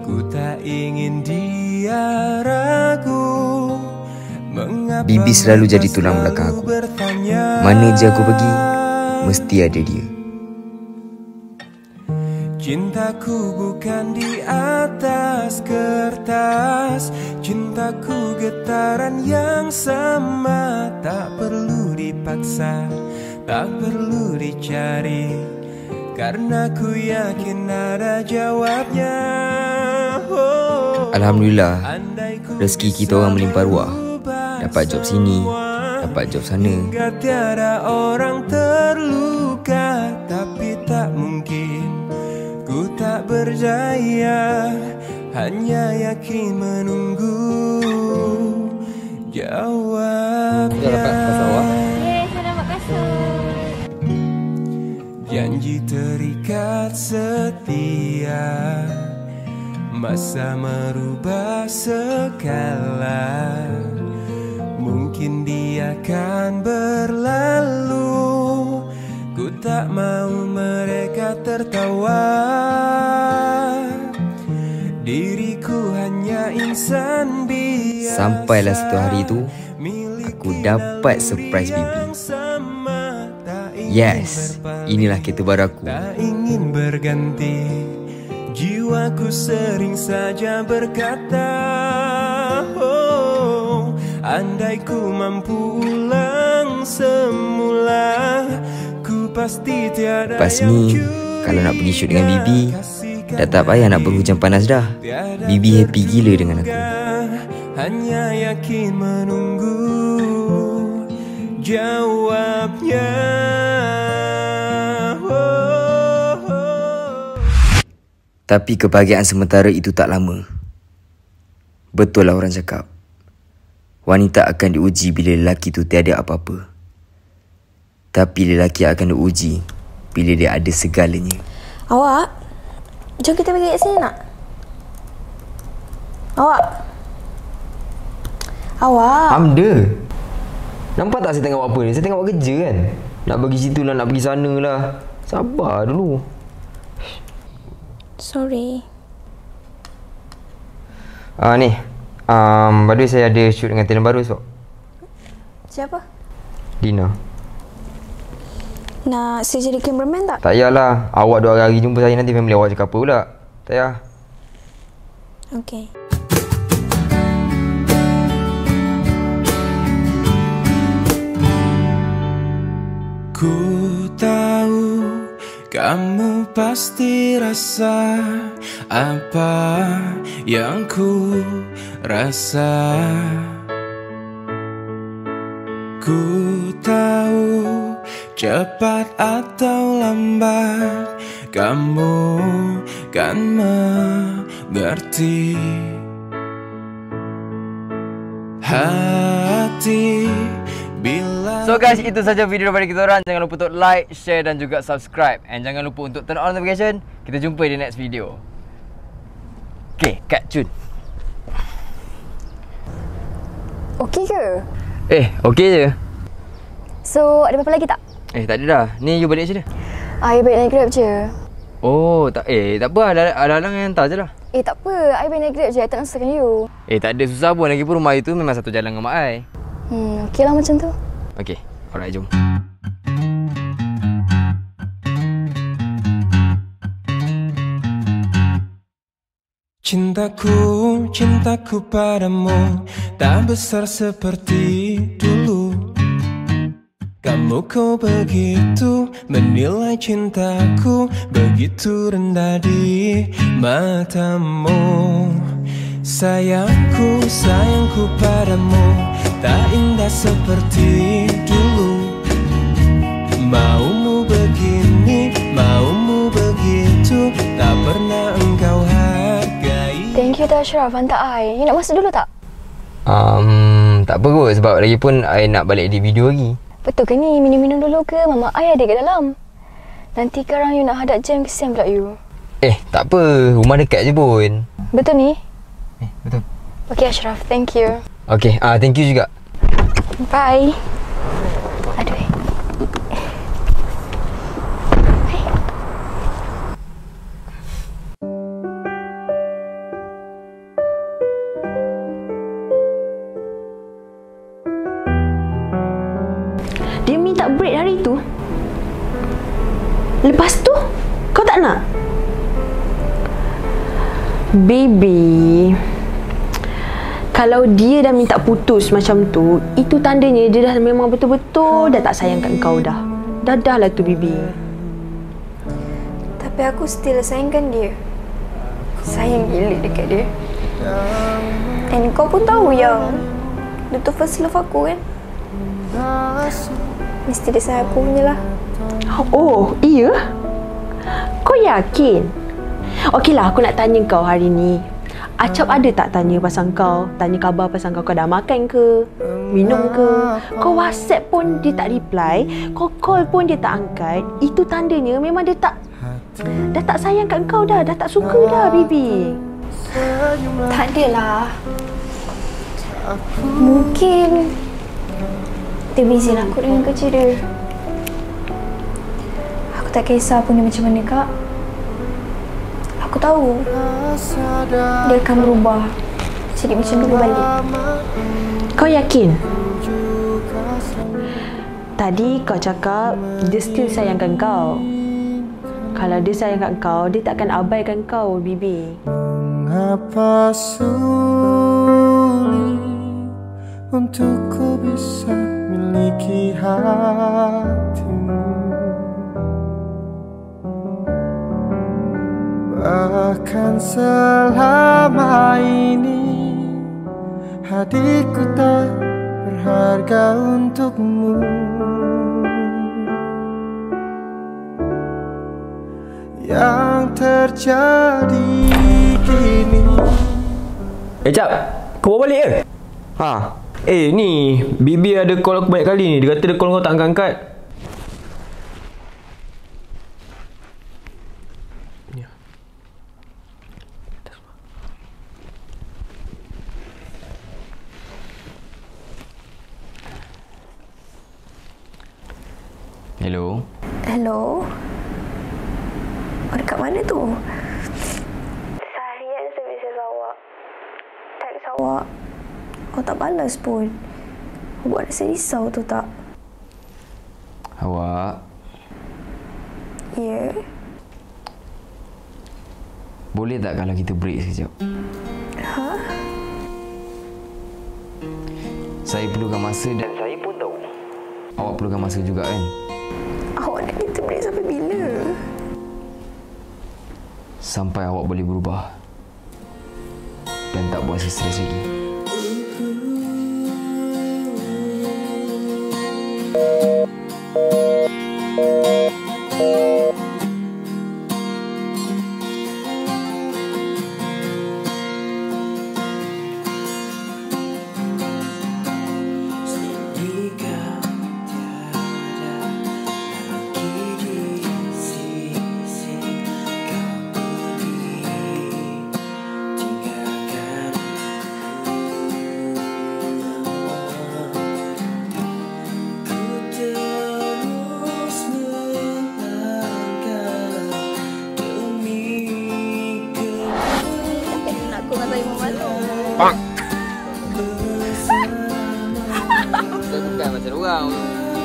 S8: Ku tak ingin dia ragu.
S1: Bibi selalu jadi tulang belakang aku. Mana je aku pergi, mesti ada dia.
S8: Cintaku bukan di atas kertas, cintaku getaran yang sama. Tak perlu dipaksa, tak perlu dicari, karena ku yakin ada jawabnya.
S1: Alhamdulillah, rezeki kita orang melimpah ruah. Dapat job sini, dapat job sana.
S8: Hingga tiada orang terluka, tapi tak mungkin ku tak berjaya. Hanya yakin menunggu jawabnya.
S4: Selamat kasih.
S8: Janji terikat setia, masa merubah segala. Mungkin dia akan berlalu, ku tak mau mereka tertawa. Diriku hanya insan biasa.
S1: Sampailah satu hari itu, aku dapat surprise Bibi. Yes, inilah kereta baru aku.
S8: Tak ingin berganti, jiwaku sering saja berkata, oh, andai ku mampu ulang semula, ku pasti tiada.
S1: Pas ni, kalau nak pergi shoot dengan Bibi, dah tak payah nak berhujan panas dah. Bibi happy gila dengan aku.
S8: Hanya yakin menunggu jawabnya.
S1: Tapi kebahagiaan sementara itu tak lama. Betul lah orang cakap, wanita akan diuji bila lelaki tu tiada apa-apa. Tapi lelaki akan diuji bila dia ada segalanya.
S4: Awak, jom kita pergi kat sini nak? Awak.
S2: Hamda, nampak tak saya tengok buat apa ni? Saya tengok buat kerja kan. Nak pergi situ lah, nak pergi sana lah. Sabar dulu.
S4: Sorry.
S2: Ni, by the way saya ada shoot dengan talent baru esok.
S4: Siapa?
S2: Dina.
S4: Nak saya jadi cameraman tak?
S2: Tak payahlah. Awak 2 hari jumpa saya, nanti family awak cakap apa pula. Tak payah.
S4: Okay.
S8: Ku tahu kamu pasti rasa apa yang ku rasa. Ku tahu cepat atau lambat kamu kan mengerti. Hati bila.
S3: So guys, itu saja video daripada kita orang. Jangan lupa untuk like, share dan juga subscribe. And jangan lupa untuk turn on notification. Kita jumpa di next video. Okay, cut cun.
S4: Okey ke?
S3: Okay je.
S4: So, ada apa-apa lagi tak?
S3: Tak ada dah. Ni you balik macam mana?
S4: I balik naik Grab je.
S3: Oh, tak apa lah. Ada yang hantar je lah.
S4: Tak apa. I balik naik Grab je. I tak nak susahkan you.
S3: Tak ada susah pun. Lagipun rumah you tu memang satu jalan dengan mak I.
S4: Okey lah macam tu.
S3: Okay, alright, jom.
S8: Cintaku padamu tak besar seperti dulu. Kamu kau begitu menilai cintaku, begitu rendah di matamu. Sayangku padamu tak indah seperti dulu. Maumu begini, maumu begitu, tak pernah engkau hargai.
S4: Thank you Tashraf, hantar I. You nak masuk dulu tak?
S2: Tak apa kot, sebab lagi pun I nak balik edit video lagi.
S4: Betul ke ni? Minum-minum dulu ke? Mama I ada kat dalam. Nanti sekarang you nak hadap jam, kesian pula you.
S2: Tak apa. Rumah dekat je pun.
S4: Betul ni?
S2: Betul.
S4: Okay Ashraf, thank you.
S2: Okay, thank you juga.
S4: Bye. Aduh.
S9: Dia minta break hari tu. Lepas tu, kau tak nak? Baby, kalau dia dah minta putus macam tu, itu tandanya dia dah memang betul-betul dah tak sayang kat kau dah. Dah lah tu, baby.
S4: Tapi aku still sayangkan dia. Sayang gila dekat dia. And kau pun tahu yang dia tu first love aku kan? Mesti dia sayang aku punya lah.
S9: Oh, iya? Kau yakin? Okeylah, aku nak tanya kau hari ni. Acap ada tak tanya pasal kau? Tanya khabar pasal kau dah makan ke? Minum ke? Kau WhatsApp pun dia tak reply. Kau call pun dia tak angkat. Itu tandanya memang dia tak... Dah tak sayang kat kau dah. Dah tak suka dah, baby.
S4: Tak adalah. Mungkin dia busy lah aku dengan kerja dia. Aku tak kisah pun dia macam mana, Kak. Aku tahu dia akan berubah jadi macam dulu balik.
S9: Kau yakin? Tadi kau cakap dia still sayangkan kau. Kalau dia sayangkan kau, dia takkan abaikan kau, Bibi.
S8: Mengapa sulit untuk ku bisa miliki hatimu? Bahkan selama ini hatiku tak berharga untukmu. Yang terjadi kini.
S3: Cap, kau bawa balik ke? Ni Bibi ada call aku banyak kali ni. Dia kata dia call kau tak angkat-angkat.
S1: Hello.
S4: Hello? Kau dekat mana tu? Seharian saya mesej awak. Teks awak. Kau tak balas pun. Kau buat rasa risau tu tak?
S1: Awak.
S4: Ya.
S1: Boleh tak kalau kita break sekejap? Saya perlukan masa dan saya pun tahu awak perlukan masa juga kan?
S4: Awak nak kita break sampai bila?
S1: Sampai awak boleh berubah dan tak buat saya stres lagi.
S2: Bukan macam orang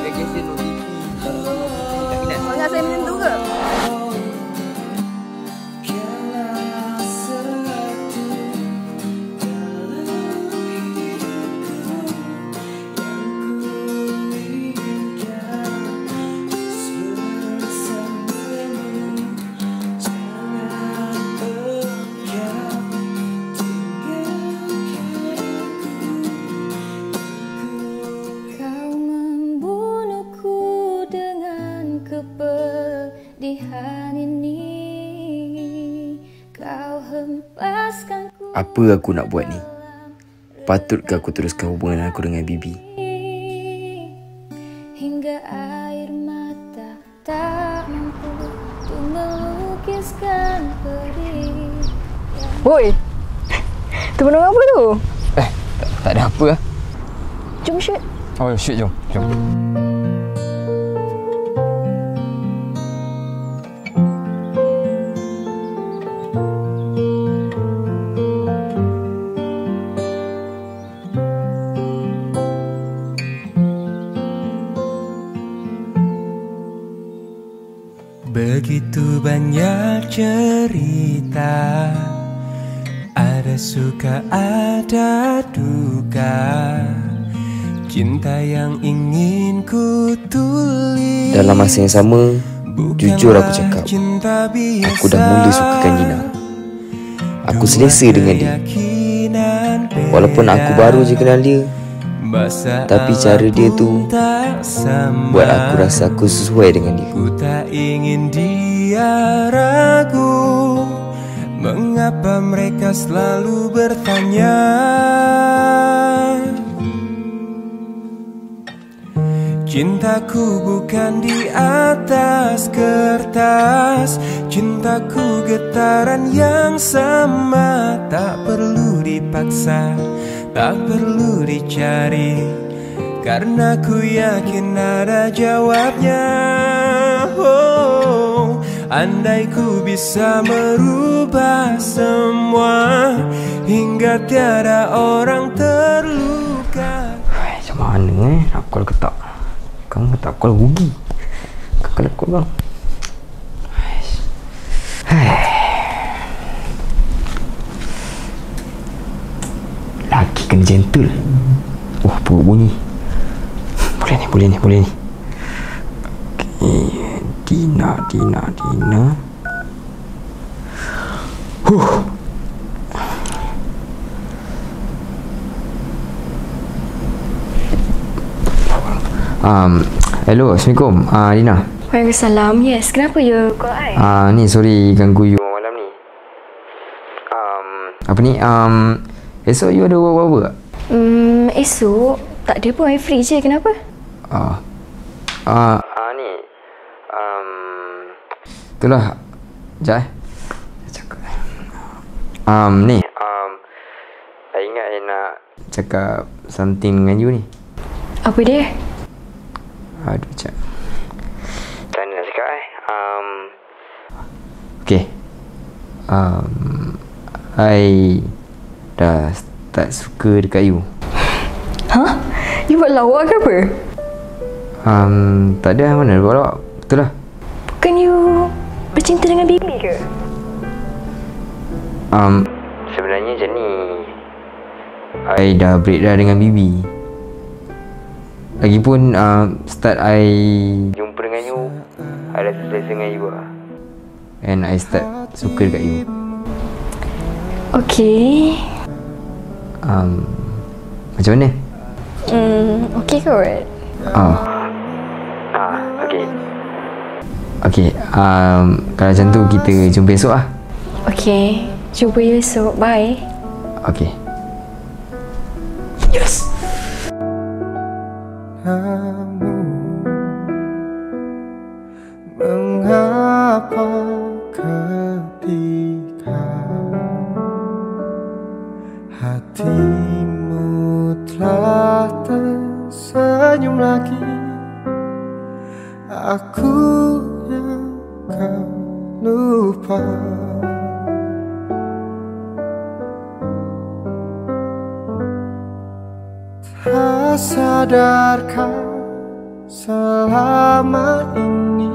S2: vacation tu tak minat.
S4: Kau ingat saya macam tu ke?
S1: Apa aku nak buat ni? patutkah aku teruskan hubungan aku dengan Bibi?
S5: Hingga air mata tak mampu untuk melukiskan perih.
S4: Woi, tu benda apa tu?
S2: Tak ada apa lah.
S4: Jom shoot.
S2: Oh, shoot, jom.
S8: Begitu banyak cerita, ada suka ada duka, cinta yang ingin ku tulis.
S1: Dalam masa yang sama, jujur aku cakap, aku dah mula sukakan Dina. Aku selesa dengan dia. Walaupun aku baru je kenal dia, tapi cara dia tu buat aku rasa aku sesuai dengan dia.
S8: Ku tak ingin dia ragu, mengapa mereka selalu bertanya. Cintaku bukan di atas kertas, cintaku getaran yang sama. Tak perlu dipaksa, tak perlu dicari, karena ku yakin ada jawabnya. Oh, andai ku bisa merubah semua, hingga tiada orang terluka.
S2: Macam mana nak call ke tak? Kau tak call rugi. Kau nak call bang. Laki kena gentle. Perut bunyi. Boleh ni. Okay. Dina. Hello, Assalamualaikum. Dina.
S4: Waalaikumsalam. Yes, kenapa you call I?
S2: Ni sorry ganggu you malam ni. Apa ni? Esok you ada apa-apa tak?
S4: Esok tak ada pun, I free je. Kenapa?
S2: Ni. Itulah. Sekejap cakap. Ni. I ingat I nak cakap something dengan you ni.
S4: Apa dia?
S2: Aduh, cak. Macam mana nak cakap Okay. I dah start suka dekat you.
S4: Hah? You buat lawak ke apa?
S2: Tak ada, mana buat lawak. Betul lah.
S4: Bukan you bercinta dengan Bibi ke?
S2: Sebenarnya macam ni, I dah break dah dengan Bibi. Lagipun start I jumpa dengan you, I dah selesa dengan you lah. And I start suka dekat you.
S4: Okay.
S2: Macam mana?
S4: Okay kot.
S2: Okay. Kalau macam tu kita jumpa esok lah.
S4: Okay. Jumpa you esok. Bye.
S2: Okay.
S4: Yes.
S8: Mengapa ketika hatimu telah tersenyum lagi, aku yang kau lupa. Tak sadarkah selama ini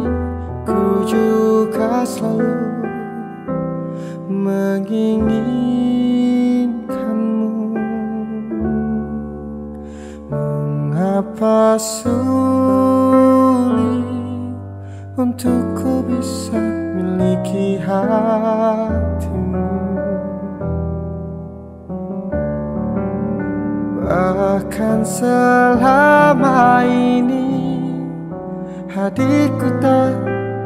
S8: ku juga selalu menginginkanmu. Mengapa sulit untuk ku bisa miliki hatimu? Bahkan selama ini hatiku tak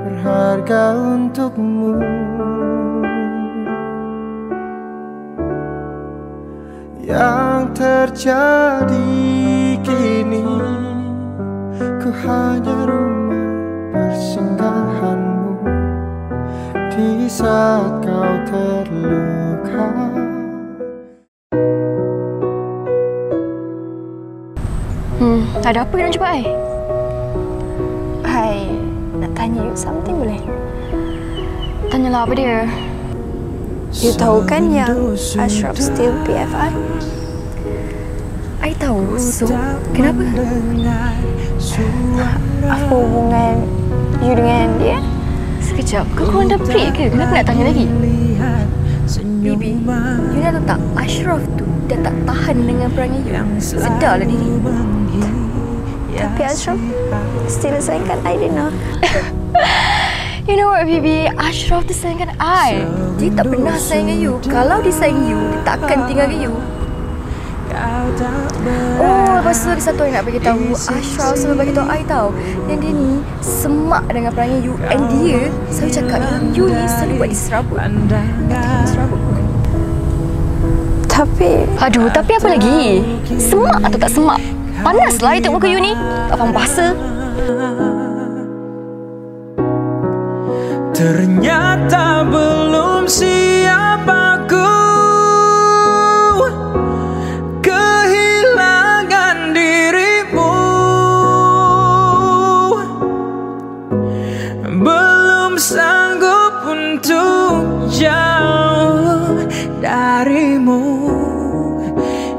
S8: berharga untukmu. yang terjadi kini. Ku hanya rumah persinggahanmu di saat kau terluka.
S4: Ada apa nak jumpa I? I nak tanya you something boleh? Tanyalah apa dia? You tahu kan yang Ashraf still PFI? I tahu, so kenapa? Apa hubungan you dengan dia? Sekejap, kau korang dah break ke? Kenapa nak tanya lagi? Bibi, you dah tahu tak? Ashraf tu dah tak tahan dengan perangai you. Sedarlah diri. Tapi Ashraf still sayangkan I, Dina. You know what, Bibi? Ashraf tu sayangkan I. Dia tak pernah sayangkan you. Kalau dia sayang you, dia takkan tinggalkan you. Oh, lepas tu ada satu yang nak bagi tahu. Ashraf selalu bagi tahu I tahu yang dia ni semak dengan perangai you. And dia selalu cakap you ni selalu buat dia serabut. Serabut. Aduh, tapi apa lagi? Semak atau tak semak? Panaslah tengok muka you ni. Tak faham bahasa.
S8: Ternyata belum siap aku kehilangan dirimu. Belum sanggup untuk jauh darimu,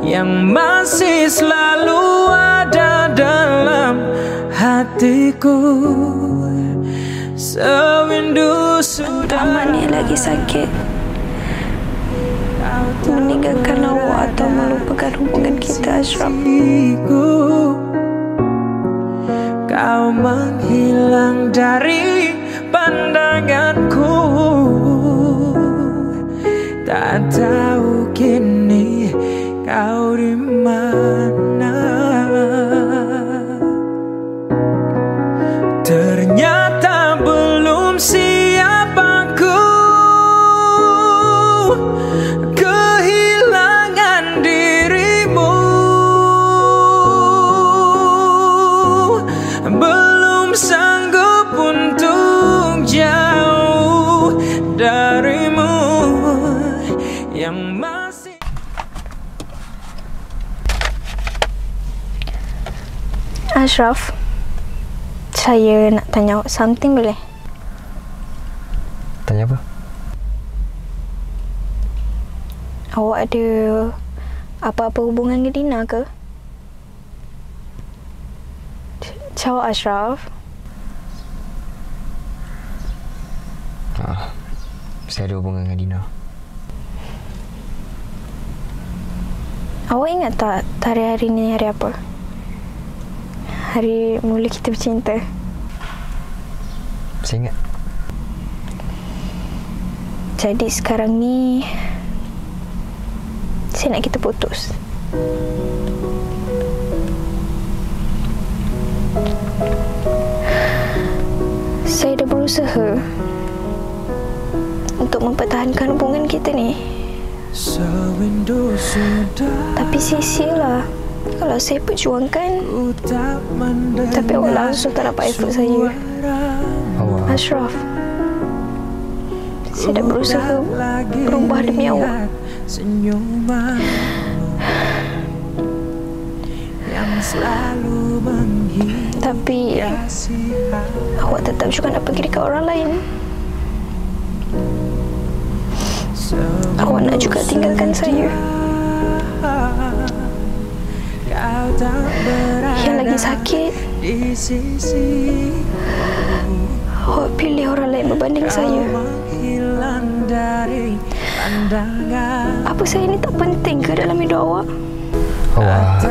S8: yang masih selalu ada dalam hatiku. Sewindu sudah
S4: Aman lagi sakit, meninggalkan awak atau melupakan hubungan kita, Ashraf.
S8: Kau menghilang dari pandanganku. Tak tahu kini kau di mana. Ternyata belum siap aku kehilangan dirimu. Belum sanggup untuk jauh darimu, yang masih.
S4: Ashraf, saya nak tanya awak something boleh?
S2: Tanya apa?
S4: Awak ada apa-apa hubungan dengan Dina ke? Jawab, Ashraf.
S2: Saya ada hubungan dengan Dina.
S4: Awak ingat tak hari ni hari apa? Hari mula kita bercinta.
S2: Saya ingat.
S4: Jadi sekarang ni saya nak kita putus. Saya dah berusaha untuk mempertahankan hubungan kita ni. Tapi sia-sialah kalau saya perjuangkan, tapi awak langsung tak dapat effort saya. Ashraf, saya dah berusaha berubah demi awak. Tapi awak tetap juga nak pergi dekat orang lain. Awak nak juga tinggalkan saya. Yang lagi sakit, awak pilih orang lain berbanding saya. Apa saya ni tak penting ke dalam hidup awak?
S2: Awak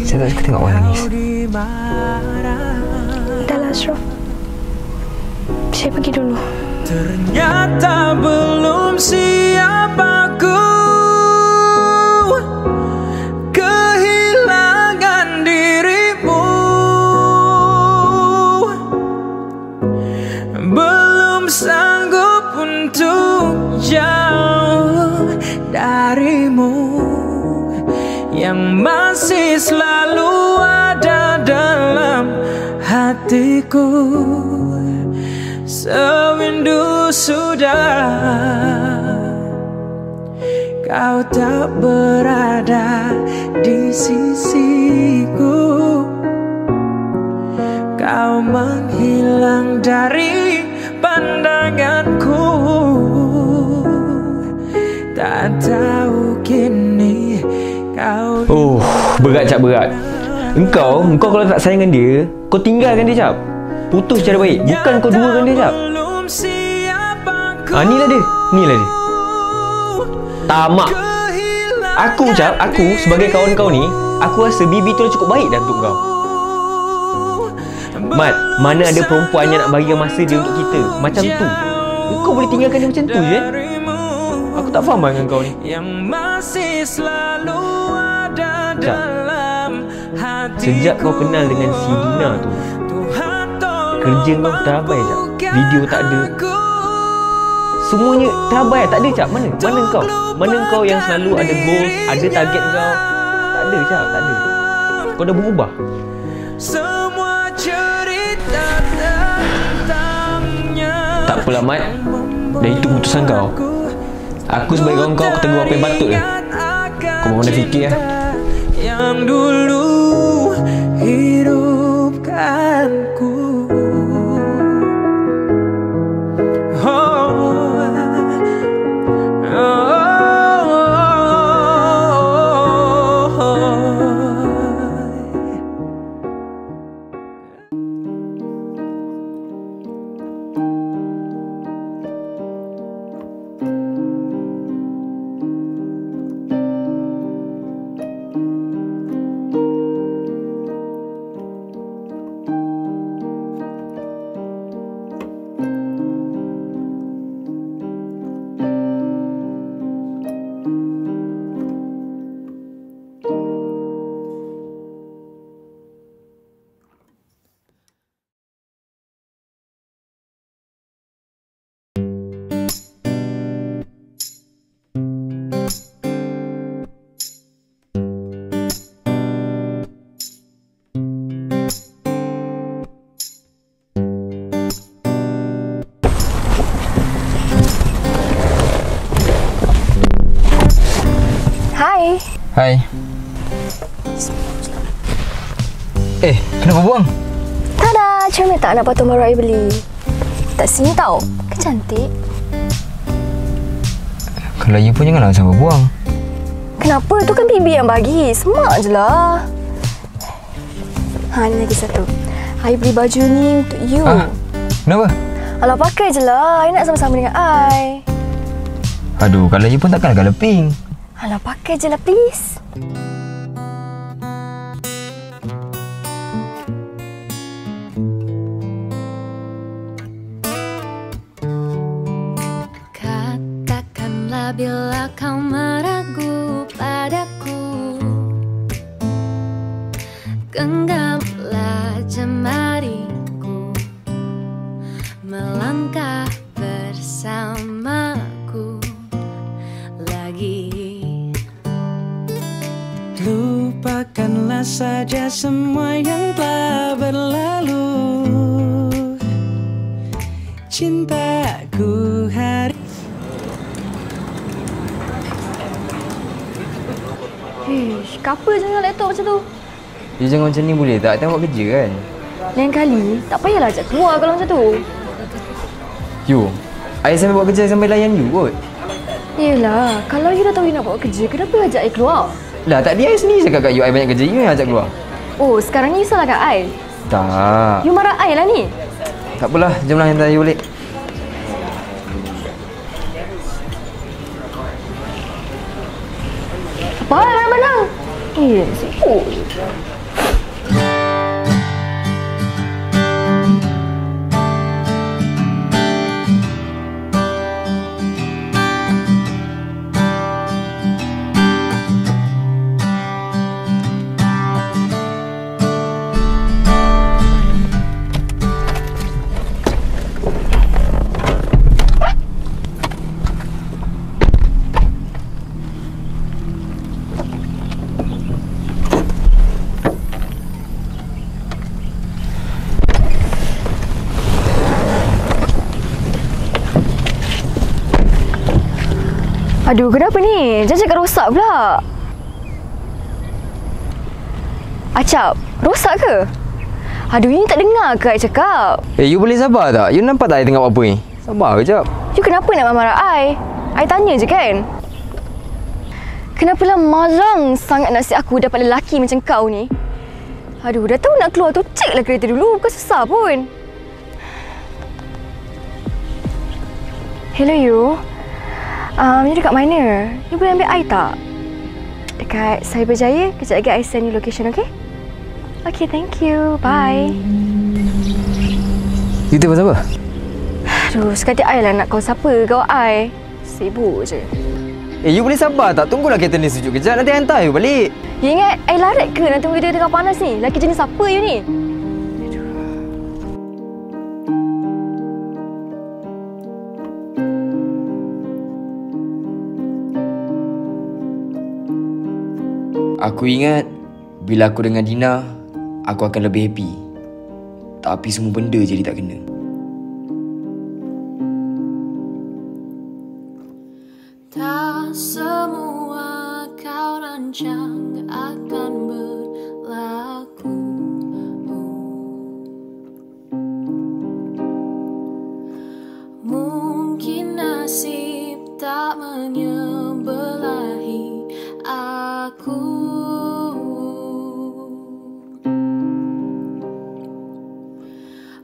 S2: saya tak suka tengok awak nangis.
S4: Dahlah, Ashraf, saya pergi dulu.
S8: Ternyata belum siap aku kehilangan dirimu. Belum sanggup untuk jauh darimu. yang masih selalu ada dalam hatiku. Sewindu sudah kau tak berada di sisiku. Kau menghilang dari pandanganku. Tak tahu kini kau.
S3: Berat Cap, berat. Engkau kalau tak sayang dengan dia, kau tinggalkan dia Cap. Putus cara baik. Bukan kau duakan dia Cap. Inilah dia. Tamak. Aku Cap, aku sebagai kawan kau ni, aku rasa Bibi tu dah cukup baik dah untuk kau. Mat, mana ada perempuan yang nak bagi masa dia untuk kita macam tu. Kau boleh tinggalkan dia macam tu je. Aku tak faham dengan kau ni. Cap, sejak kau kenal dengan si Dina tu, kerja kau terabai Cap. Video tak ada. Semuanya terabai, tak ada Cap. Mana kau? Mana kau yang selalu ada goals, ada target kau? Tak ada Cap, tak ada. Kau dah berubah. Tak apalah Mat, dah itu keputusan kau. Aku sebagai kawan kau, aku tegur apa yang patut lah. Kau mau dah fikir lah.
S8: Yang dulu hidupkanku.
S2: Hai. Kenapa buang?
S4: Tada, comel tak anak patung baru I beli? Tak sini tau, kan cantik.
S2: Kalau you pun janganlah sampai buang.
S4: Kenapa? Tu kan Bibi yang bagi. Semak je lah. Ni lagi satu. I beli baju ni untuk you.
S2: Kenapa?
S4: Alah, pakai je lah. I nak sama-sama dengan I.
S2: Aduh, kalau you pun takkan agak leping.
S4: Alah, pakai je lah please.
S5: Katakanlah bila kau meragu padaku, genggamlah jemariku, melangkah bersamaku lagi.
S8: Lupakanlah saja semua yang telah berlalu. Cintaku hari.
S4: Kenapa jangan laptop macam tu?
S2: You jangan macam ni boleh tak? Tengok kerja kan?
S4: Lain kali, tak payahlah ajak keluar kalau macam tu.
S2: You, I sampai buat kerja sampai layan you kot.
S4: Yelah, kalau you dah tahu you nak buat kerja, kenapa ajak I keluar?
S2: Lah, tadi I sendiri cakap kat you, I banyak kerja, you yang ajak keluar.
S4: Oh, sekarang ni you salahkan I?
S2: Tak.
S4: You marah I lah ni?
S2: Tak apalah, jomlah hantar you balik.
S4: Apa lah mana? Sibuk. Aduh, kenapa ni? Jangan cakap rosak pula. Acap, rosak ke? Aduh, you tak dengar ke I cakap?
S2: You boleh sabar tak? You nampak tak I tengok apa ni? Sabar kejap.
S4: You kenapa nak marah I? I tanya je kan? Kenapalah marang sangat nasib aku dapat lelaki macam kau ni? Aduh, dah tahu nak keluar tu, ceklah kereta dulu. Bukan susah pun. Hello you. You dekat mana? You boleh ambil I tak? Dekat Cyberjaya. Kejap lagi I send you location, okay? Okay, thank you. Bye.
S2: You telefon siapa?
S4: Aduh, sekali I lah nak call siapa. Kau I. Sibuk je.
S2: You boleh sabar tak? Tunggulah kereta ni sejuk kejap. Nanti hantar you balik.
S4: You ingat I larat ke nak tunggu dia tengah panas ni? Laki jenis apa you ni?
S1: Aku ingat bila aku dengan Dina, aku akan lebih happy. Tapi semua benda jadi tak kena.
S5: Tak semua kau rancang akan berlaku. Mungkin nasib tak menyebelahi aku.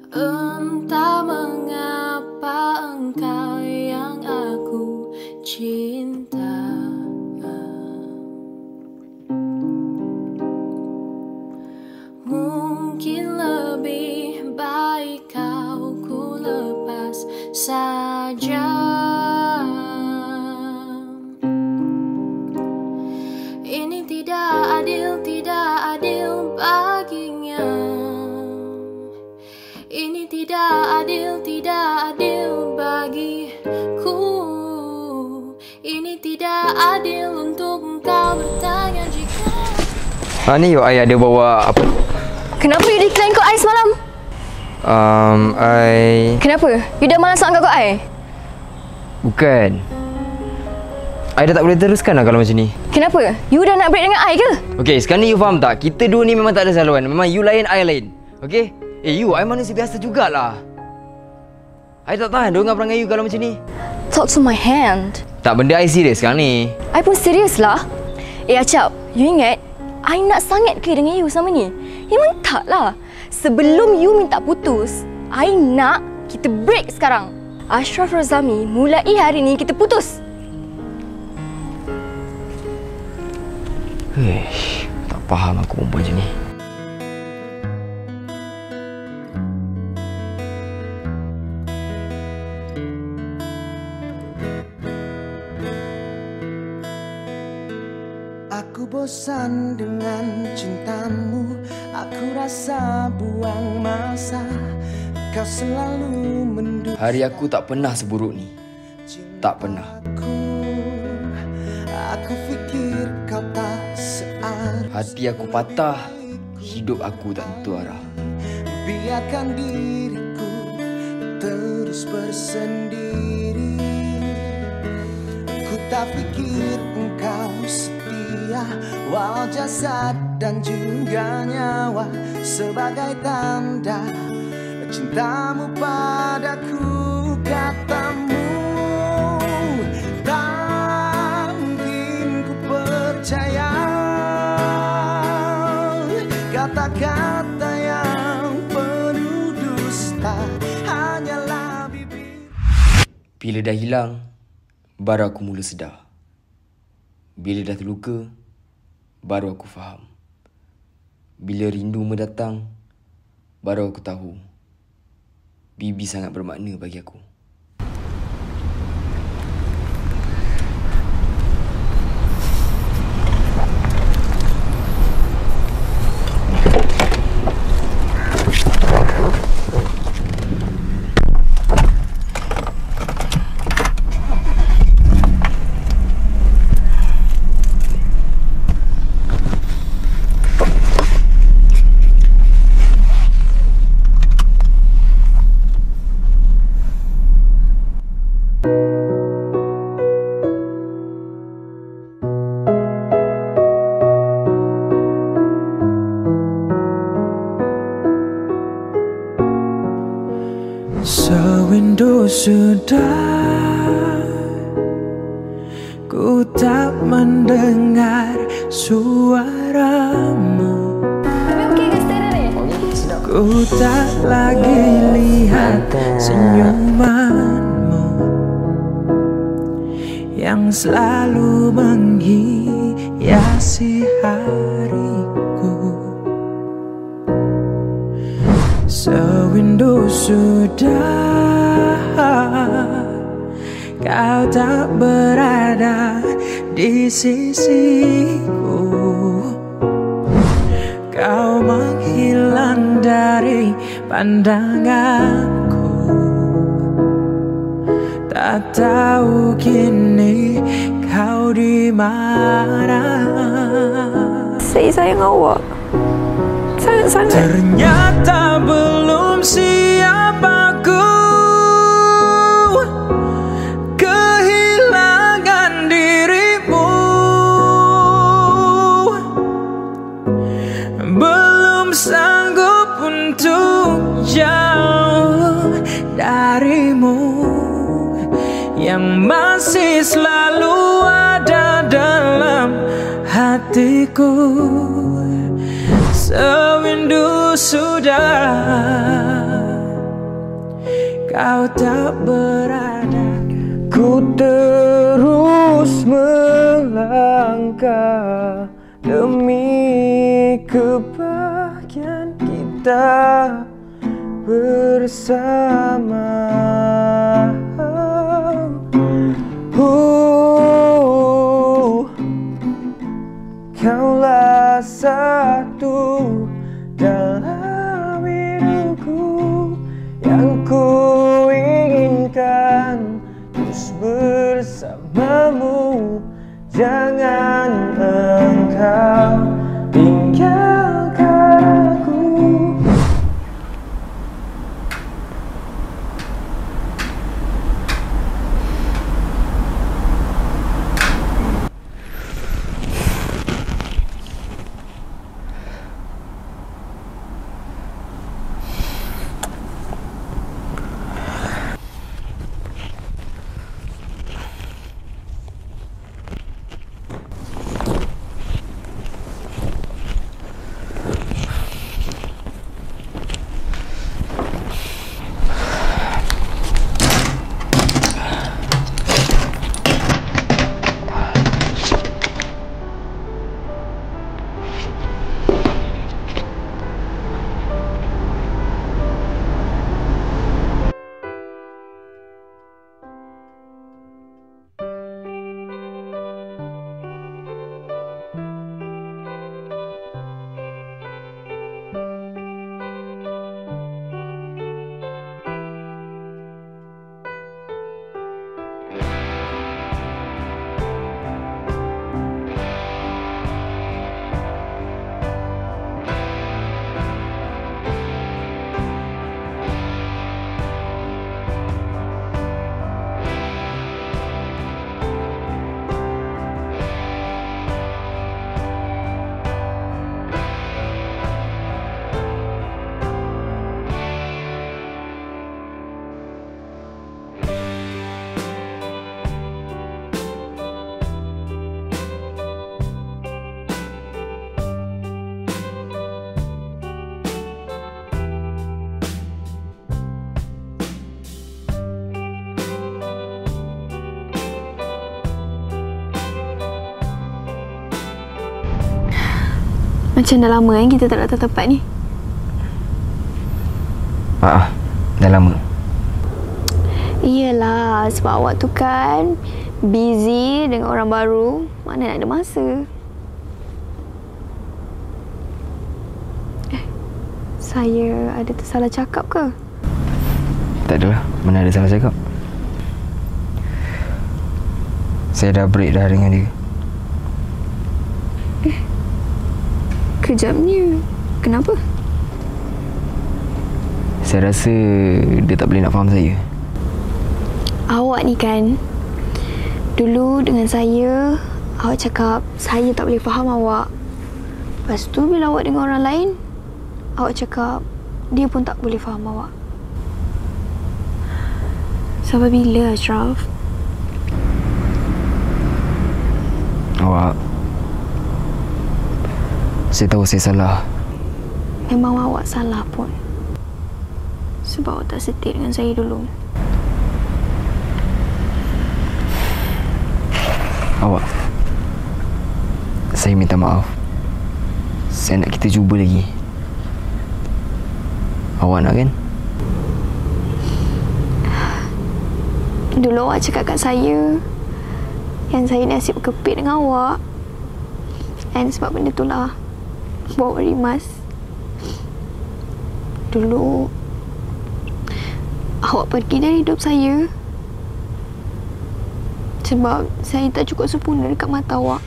S5: Entah mengapa engkau yang aku cinta. Mungkin lebih baik kau ku lepas saja. Ini tidak adil baginya. Ini tidak adil bagiku. Ini tidak adil untuk engkau bertanya jika
S2: Ni you I ada bawa apa?
S4: Kenapa you decline call I semalam? Kenapa? You dah malas nak call I?
S2: Bukan. I dah tak boleh teruskan lah kalau macam ni.
S4: Kenapa? You dah nak break dengan I ke?
S2: Okay, sekarang ni you faham tak? Kita dua ni memang tak ada saluan. Memang you lain, I lain. Okay? You, I manusia biasa jugalah. I tak tahan dengar perangai you kalau macam ni.
S4: Talk to my hand.
S2: Tak, benda I serius sekarang ni.
S4: I pun serius lah. Acap, you ingat I nak sangat ke dengan you sama ni? Memang tak lah. Sebelum you minta putus, I nak kita break sekarang. Ashraf Razami, mulai hari ni kita putus.
S2: Tak faham aku perempuan macam ni.
S8: Aku bosan dengan cintamu. Aku rasa buang masa. Kau selalu mendukung.
S1: Hari aku tak pernah seburuk ni. Tak pernah.
S8: Aku fikir kau tak searah.
S1: Hati aku patah. Hidup aku tak tentu arah.
S8: Biarkan diriku terus bersendiri. Ku tak fikir engkau setia, walau jasad dan juga nyawa sebagai tanda cintamu padaku. Katamu tak mungkin ku percaya. Kata-kata yang penuh dusta hanyalah bibir.
S1: Bila dah hilang, baru aku mula sedar. Bila dah terluka, baru aku faham. Bila rindu mendatang, baru aku tahu Bibi sangat bermakna bagi aku.
S8: Sewindu sudah ku tak mendengar suaramu. Ku tak lagi lihat senyumanmu yang selalu menghiasi hariku. Sewindu sudah kau tak berada di sisiku. Kau menghilang dari pandanganku. Tak tahu kini kau di mana.
S4: Saya sayang awak. Sangat-sangat.
S8: Ternyata belum siap aku kehilangan dirimu. Belum sanggup untuk jauh darimu, yang masih selalu ada dalam hatiku. Sewindu sudah kau tak berada.
S3: Ku terus melangkah demi kebahagiaan kita bersama. Kaulah satu dalam hidupku yang ku inginkan terus bersamamu. Jangan engkau tinggalkan aku.
S4: Macam dah lama kan kita tak datang tempat ni.
S2: Maaf, dah lama.
S4: Iyalah, sebab awak tu kan busy dengan orang baru. Mana nak ada masa. Saya ada tersalah cakap ke?
S2: Tak adalah, mana ada salah cakap. Saya dah break dah dengan dia.
S4: Kejapnya. Kenapa?
S2: Saya rasa dia tak boleh nak faham saya.
S4: Awak ni kan, dulu dengan saya, awak cakap saya tak boleh faham awak. Lepas tu bila awak dengan orang lain, awak cakap dia pun tak boleh faham awak. Sampai bila, Ashraf?
S1: Awak, saya tahu saya salah.
S4: Memang awak salah pun. Sebab awak tak setia dengan saya dulu.
S1: Awak, saya minta maaf. Saya nak kita cuba lagi. Awak nak kan?
S4: Dulu awak cakap kat saya yang saya nasib berkepit dengan awak. Dan sebab benda tu lah bawa rimas. Dulu awak pergi dari hidup saya sebab saya tak cukup sempurna dekat mata awak.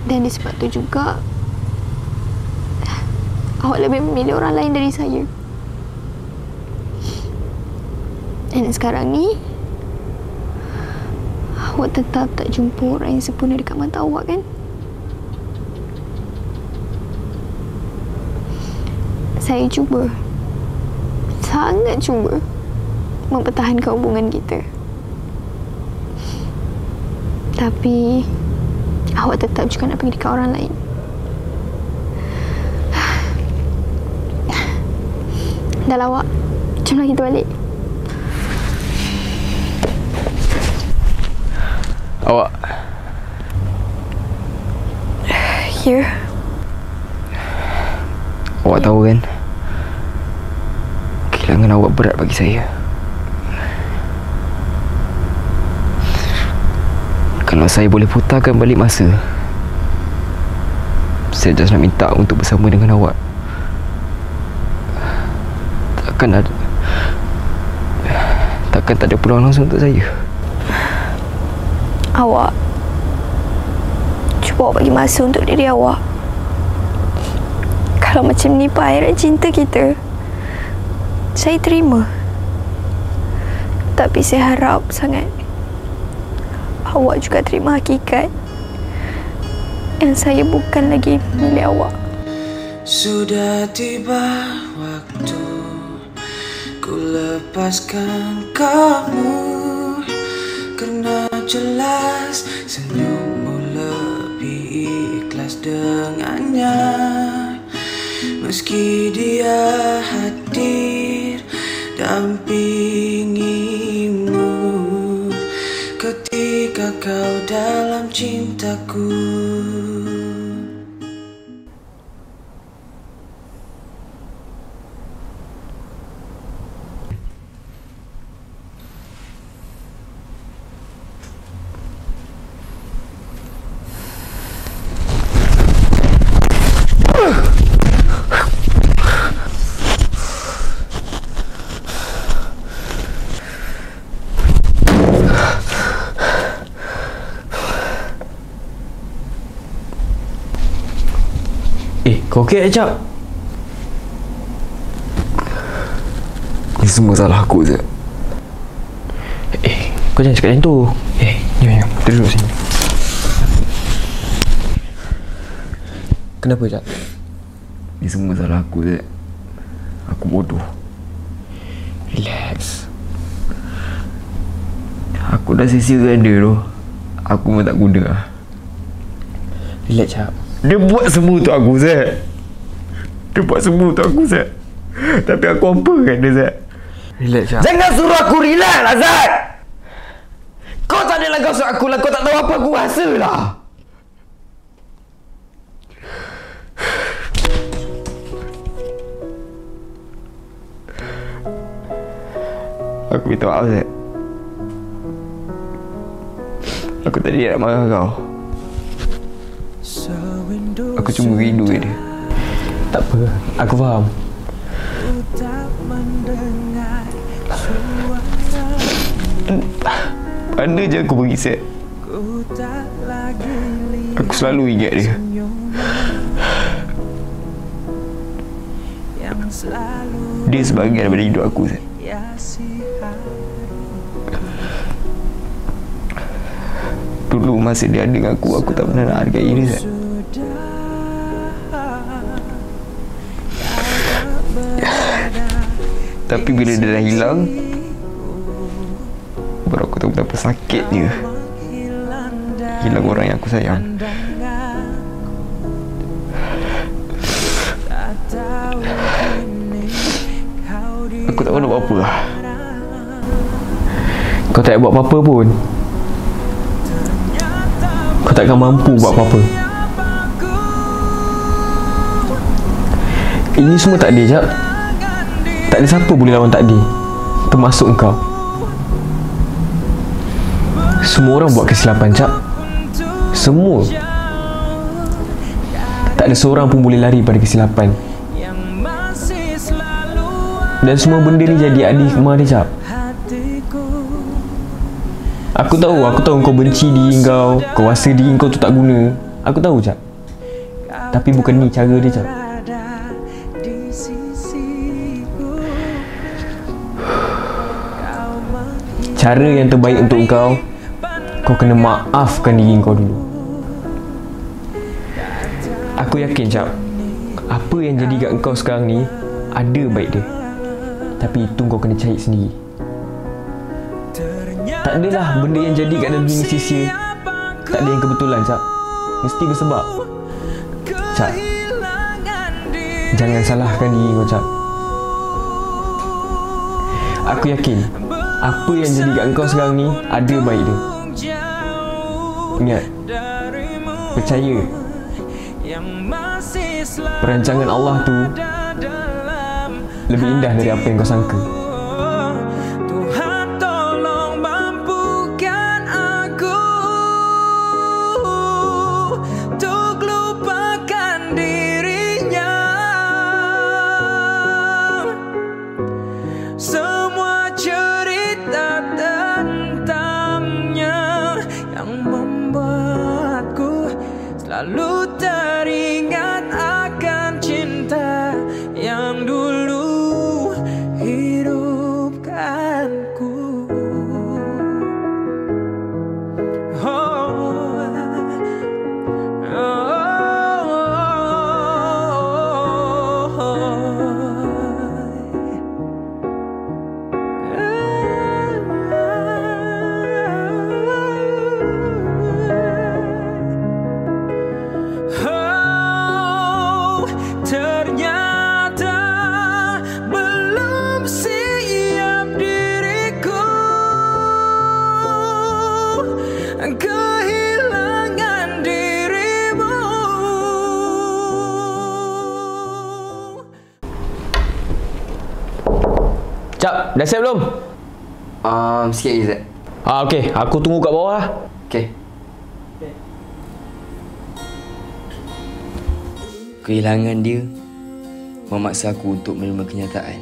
S4: Dan disebab tu juga awak lebih memilih orang lain dari saya. Dan sekarang ni awak tetap tak jumpa orang yang sempurna dekat mata awak kan? Saya cuba, sangat cuba mempertahankan hubungan kita. Tapi awak tetap juga nak pergi dekat orang lain. Dah lah awak, jomlah kita balik.
S1: Awak.
S4: Ya.
S1: Awak tahu kan, kehilangan awak berat bagi saya. Kalau saya boleh putarkan balik masa, saya just nak minta untuk bersama dengan awak. Takkan tak ada peluang langsung untuk saya.
S4: Awak cuba awak bagi masa untuk diri awak. Kalau macam ni akhirat cinta kita, saya terima. Tapi saya harap sangat awak juga terima hakikat yang saya bukan lagi milik awak.
S8: Sudah tiba waktu ku lepaskan kamu, karena jelas senyummu lebih ikhlas dengannya. Meski dia hadir dampingimu ketika kau dalam cintaku.
S3: Kau okey Cap?
S1: Ini semua salah aku je.
S3: Kau jangan cakap macam tu. Jom, duduk sini. Kenapa Cap?
S1: Ini semua salah aku je. Aku bodoh.
S3: Relax.
S1: Aku dah sisirkan dia tu. Aku pun tak guna lah.
S3: Relax Cap.
S1: Dia buat semua untuk aku, Zat. Dia buat semua untuk aku, Zat. Tapi aku apakan dia, Zat.
S3: Relax Cap.
S1: Jangan suruh aku relax lah, Zat. Kau tak ada lagu aku lah. Kau tak tahu apa aku rasa lah. Aku minta maaf, Zat. Aku tadi nak marah kau. Aku cuma rindu dia.
S3: Tak apa, aku faham.
S1: Mana je aku pergi, Zat. Aku selalu ingat dia. Dia sebahagian daripada hidup aku, Zat. Dulu masa dia ada dengan aku tak pernah nak hargai dia, Zat.
S2: Tapi bila dia dah hilang, baru aku tahu betapa sakitnya hilang orang yang aku sayang. Aku tak boleh buat apa lah.
S3: Kau tak buat apa-apa pun. Kau takkan mampu buat apa-apa. Ini semua takdir, Jap. Tak ada siapa boleh lawan takdir, termasuk engkau. Semua orang buat kesilapan, Jap. Semua. Tak ada seorang pun boleh lari pada kesilapan. Dan semua benda ni jadi adil kemar dia, Jap. Aku tahu kau benci diri kau. Kau rasa diri kau tu tak guna. Aku tahu, Jap. Tapi bukan ni cara dia, Jap. Cara yang terbaik untuk kau kena maafkan diri kau dulu. Aku yakin, Jap, apa yang jadi kat kau sekarang ni ada baik dia. Tapi itu kau kena cari sendiri. Tak adalah benda yang jadi kat dalam dunia sia-sia. Tak ada yang kebetulan, Jap. Mesti bersebab. Jap, jangan salahkan diri kau, Jap. Aku yakin apa yang jadi kat kau sekarang ni ada baik dia. Ingat, percaya, perancangan Allah tu lebih indah dari apa yang kau sangka.
S8: Tuhan tolong mampukan aku untuk lupakan dirinya. Semua cerita tentangnya yang membuatku selalu teringat akan cinta yang dulu hidupkanku. Ternyata belum siap diriku kehilangan dirimu.
S3: Cap, dah siap belum?
S1: Sikit lagi, Zat.
S3: Okey, aku tunggu kat bawah lah.
S1: Okay. Kehilangan dia memaksa aku untuk menerima kenyataan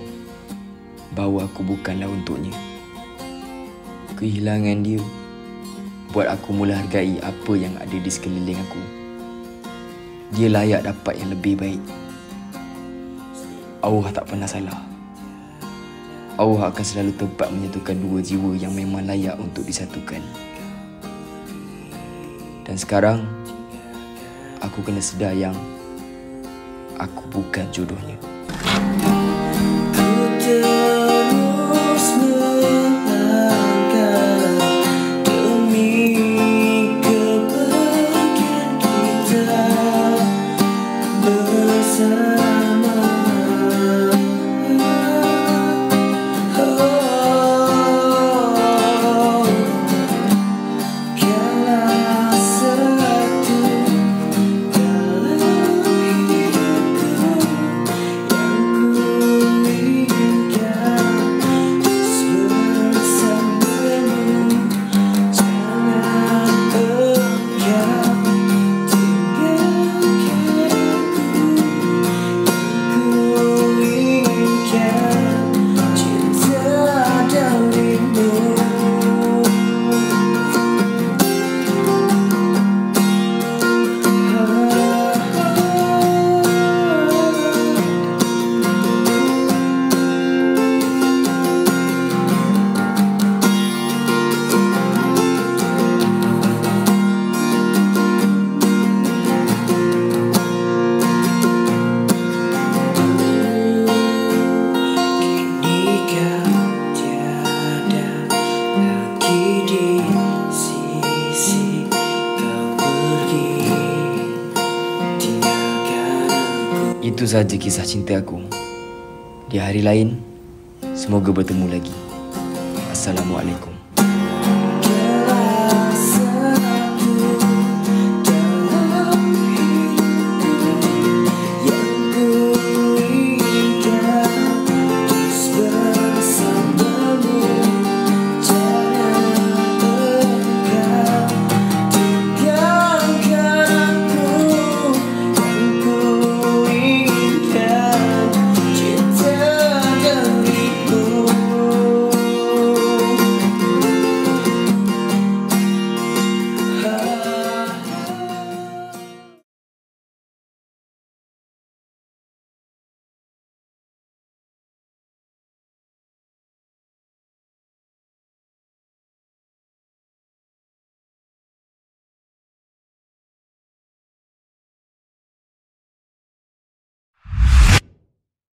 S1: bahawa aku bukanlah untuknya. Kehilangan dia buat aku mula hargai apa yang ada di sekeliling aku. Dia layak dapat yang lebih baik. Allah tak pernah salah. Allah akan selalu tepat menyatukan dua jiwa yang memang layak untuk disatukan. Dan sekarang aku kena sedar yang aku bukan jodohnya.
S6: Terus melangkah demi kebahagiaan kita bersama. Oh, kaulah satu dalam hidupku yang ku inginkan terus bersamamu. Jangan engkau tinggalkan aku
S1: Itu sahaja kisah cinta aku. Di hari lain, semoga bertemu lagi. Assalamualaikum.